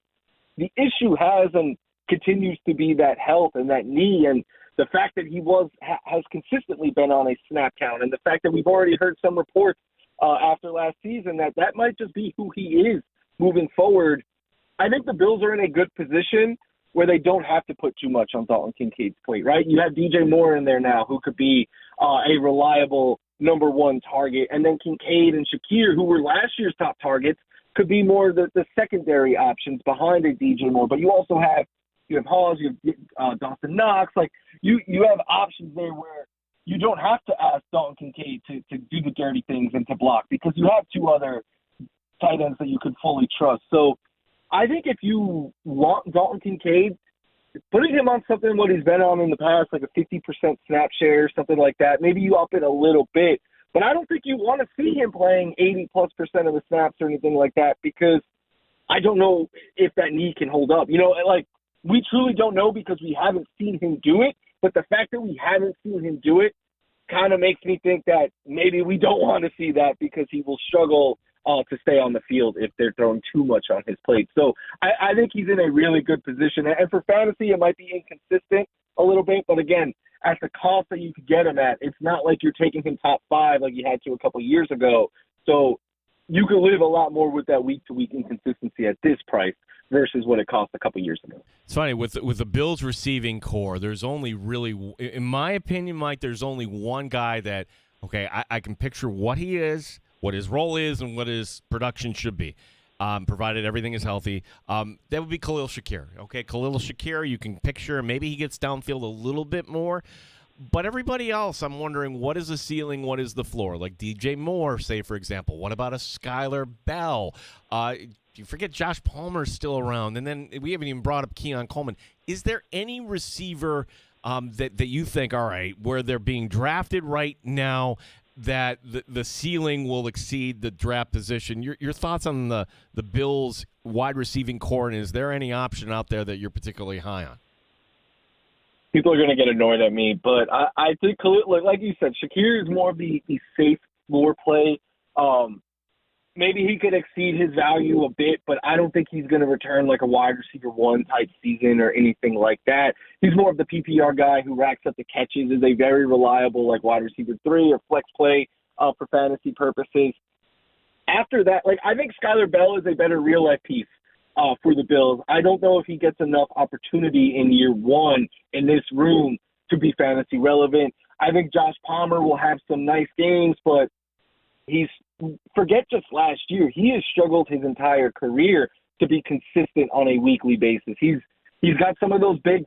The issue has and continues to be that health and that knee, and the fact that he has consistently been on a snap count, and the fact that we've already heard some reports after last season that might just be who he is moving forward. I think the Bills are in a good position where they don't have to put too much on Dalton Kincaid's plate, right? You have DJ Moore in there now who could be a reliable number one target, and then Kincaid and Shakir, who were last year's top targets, could be more the secondary options behind a DJ Moore. But you also have Hawes, you have Dawson Knox. Like, you have options there where you don't have to ask Dalton Kincaid to do the dirty things and to block, because you have two other tight ends that you could fully trust. So I think if you want Dalton Kincaid, putting him on something what he's been on in the past, like a 50% snap share, something like that, maybe you up it a little bit. But I don't think you want to see him playing 80+% of the snaps or anything like that, because I don't know if that knee can hold up. We truly don't know because we haven't seen him do it. But the fact that we haven't seen him do it kind of makes me think that maybe we don't want to see that, because he will struggle to stay on the field if they're throwing too much on his plate. So I think he's in a really good position. And for fantasy, it might be inconsistent a little bit. But again, at the cost that you could get him at, it's not like you're taking him top 5 like you had to a couple years ago. So you could live a lot more with that week-to-week inconsistency at this price versus what it cost a couple years ago.
It's funny, with the Bills receiving core, there's only really, in my opinion, Mike, there's only one guy that, okay, I can picture what he is, what his role is, and what his production should be, provided everything is healthy. That would be Khalil Shakir. Okay, Khalil Shakir, you can picture maybe he gets downfield a little bit more. But everybody else, I'm wondering, what is the ceiling, what is the floor? Like DJ Moore, say, for example. What about a Skylar Bell? You forget Josh Palmer's still around. And then we haven't even brought up Keon Coleman. Is there any receiver that you think, all right, where they're being drafted right now, that the ceiling will exceed the draft position? Your thoughts on the Bills' wide receiving core, and is there any option out there that you're particularly high on?
People are going to get annoyed at me, but I think, like you said, Shakir is more of the safe floor play. Maybe he could exceed his value a bit, but I don't think he's going to return like a wide receiver 1 type season or anything like that. He's more of the PPR guy who racks up the catches, is a very reliable like wide receiver 3 or flex play for fantasy purposes. After that, I think Skylar Bell is a better real life piece for the Bills. I don't know if he gets enough opportunity in year 1 in this room to be fantasy relevant. I think Josh Palmer will have some nice games, but forget just last year. He has struggled his entire career to be consistent on a weekly basis. He's got some of those big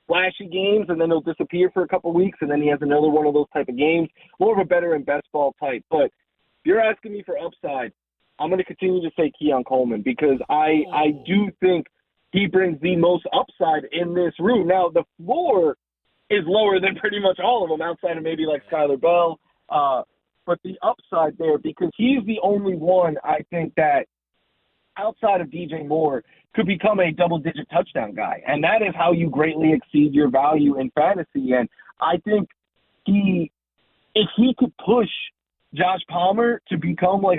flashy games, and then he'll disappear for a couple weeks, and then he has another one of those type of games, more of a better and best ball type. But if you're asking me for upside, I'm going to continue to say Keon Coleman, because I do think he brings the most upside in this room. Now, the floor is lower than pretty much all of them, outside of maybe like Skylar Bell, but the upside there, because he's the only one, I think, that outside of DJ Moore could become a double-digit touchdown guy. And that is how you greatly exceed your value in fantasy. And I think if he could push Josh Palmer to become like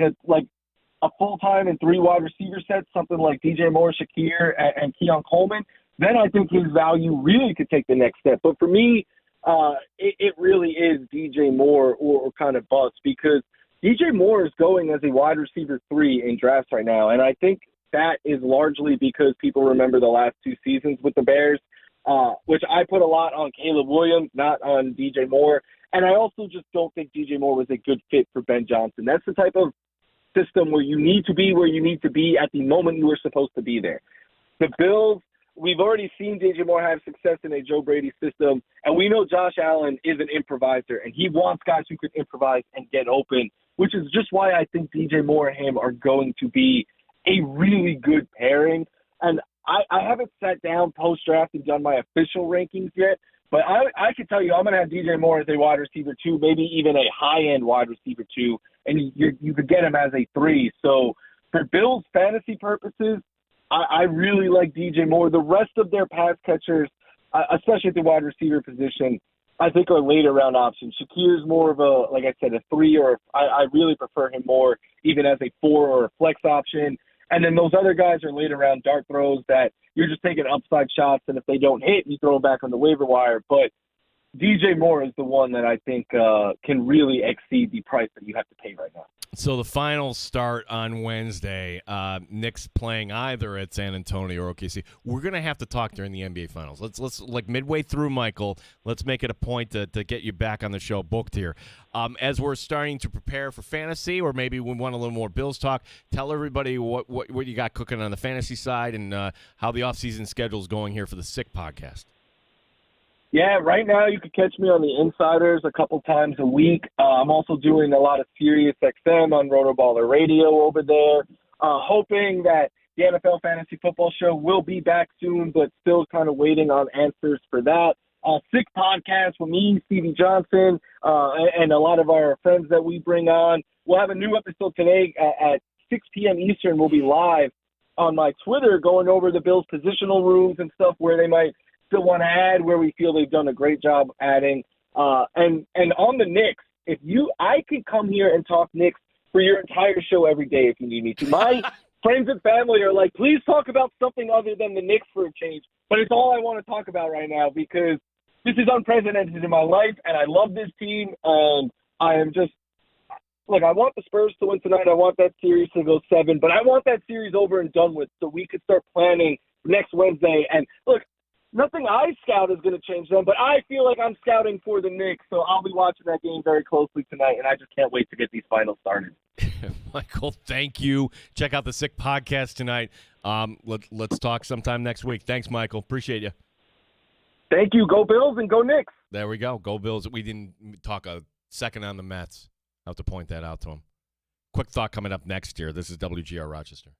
a full-time and 3 wide receiver set, something like DJ Moore, Shakir, and Keon Coleman, then I think his value really could take the next step. But for me, it really is DJ Moore or kind of bust, because DJ Moore is going as a wide receiver 3 in drafts right now. And I think that is largely because people remember the last 2 seasons with the Bears, which I put a lot on Caleb Williams, not on DJ Moore. And I also just don't think DJ Moore was a good fit for Ben Johnson. That's the type of system where you need to be where you need to be at the moment you were supposed to be there. The Bills, we've already seen DJ Moore have success in a Joe Brady system, and we know Josh Allen is an improviser, and he wants guys who can improvise and get open, which is just why I think DJ Moore and him are going to be a really good pairing. And I haven't sat down post-draft and done my official rankings yet, but I can tell you I'm going to have DJ Moore as a wide receiver 2, maybe even a high-end wide receiver 2, and you could get him as a 3. So for Bills fantasy purposes, I really like DJ Moore. The rest of their pass catchers, especially at the wide receiver position, I think are later round options. Shakir's more of a, like I said, a 3, or I really prefer him more even as a 4 or a flex option. And then those other guys are later round dart throws that you're just taking upside shots, and if they don't hit, you throw them back on the waiver wire. But DJ Moore is the one that I think can really exceed the price that you have to pay right now.
So the finals start on Wednesday. Knicks playing either at San Antonio or OKC. We're going to have to talk during the NBA Finals. Let's like midway through, Michael, let's make it a point to get you back on the show booked here. As we're starting to prepare for fantasy, or maybe we want a little more Bills talk, tell everybody what you got cooking on the fantasy side and how the offseason schedule is going here for the Sick podcast.
Yeah, right now you can catch me on the Insiders a couple times a week. I'm also doing a lot of Sirius XM on Rotoballer Radio over there, hoping that the NFL Fantasy Football Show will be back soon, but still kind of waiting on answers for that. Sick podcast with me, Stevie Johnson, and a lot of our friends that we bring on. We'll have a new episode today at 6 p.m. Eastern. We'll be live on my Twitter going over the Bills' positional rooms and stuff where they might still want to add, where we feel they've done a great job adding. And on the Knicks, I could come here and talk Knicks for your entire show every day if you need me to. My friends and family are like, please talk about something other than the Knicks for a change. But it's all I want to talk about right now because this is unprecedented in my life, and I love this team, and I am just – look, I want the Spurs to win tonight. I want that series to go 7, but I want that series over and done with so we could start planning next Wednesday. And, look, nothing I scout is going to change them, but I feel like I'm scouting for the Knicks, so I'll be watching that game very closely tonight, and I just can't wait to get these finals started.
Michael, thank you. Check out the Sick podcast tonight. Let's talk sometime next week. Thanks, Michael. Appreciate you.
Thank you. Go Bills and go Knicks.
There we go. Go Bills. We didn't talk a second on the Mets. I'll have to point that out to him. Quick thought coming up next year. This is WGR Rochester.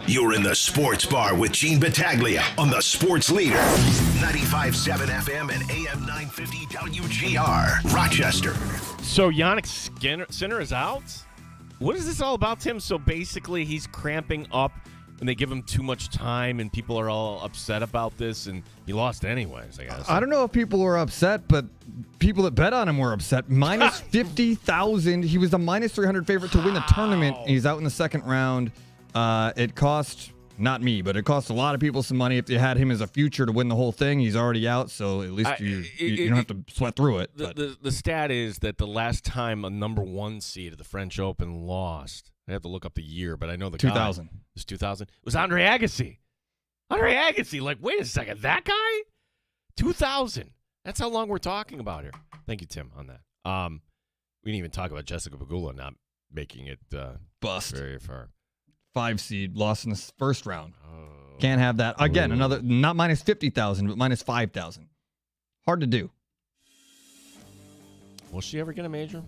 You're in the Sports Bar with Gene Battaglia on the Sports Leader. 95.7 FM and AM 950 WGR, Rochester.
So Yannick Sinner is out? What is this all about, Tim? So basically he's cramping up and they give him too much time and people are all upset about this and he lost anyways, I guess.
I don't know if people were upset, but people that bet on him were upset. Minus 50,000. He was the minus 300 favorite to win the tournament. He's out in the second round. It cost, not me, but it cost a lot of people some money. If you had him as a future to win the whole thing, he's already out, so at least you don't have to sweat through it.
The stat is that the last time a number 1 seed at the French Open lost, I have to look up the year, but I know the
2000.
guy. It was 2000. It was Andre Agassi. Andre Agassi, like, wait a second, that guy? 2000. That's how long we're talking about here. Thank you, Tim, on that. We didn't even talk about Jessica Pegula not making it
Bust.
very far.
5 seed, lost in the first round. Can't have that. Again, another, not minus 50,000, but minus 5,000. Hard to do.
Will she ever get a major?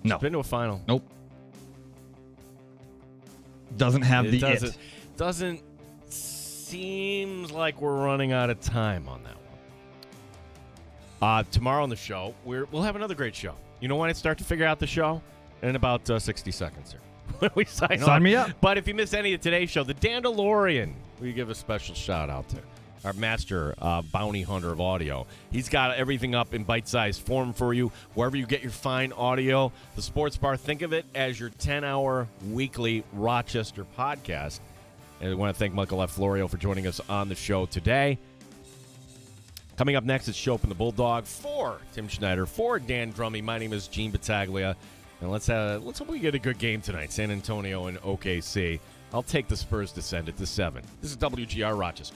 No.
She's been to a final.
Nope. Doesn't have
It doesn't seems like we're running out of time on that one. Tomorrow on the show, we'll have another great show. You know when I start to figure out the show? In about 60 seconds here. When we sign
me up.
But if you miss any of today's show, the Dandalorian, we give a special shout out to our master bounty hunter of audio. He's got everything up in bite-sized form for you wherever you get your fine audio. The Sports Bar, think of it as your 10-hour weekly Rochester podcast. And I want to thank Michael F. Florio for joining us on the show today. Coming up next is Show Up in the Bulldog. For Tim Schneider, for Dan Drummy, my name is Gene Battaglia. And let's hope we get a good game tonight, San Antonio and OKC. I'll take the Spurs to send it to 7. This is WGR Rochester.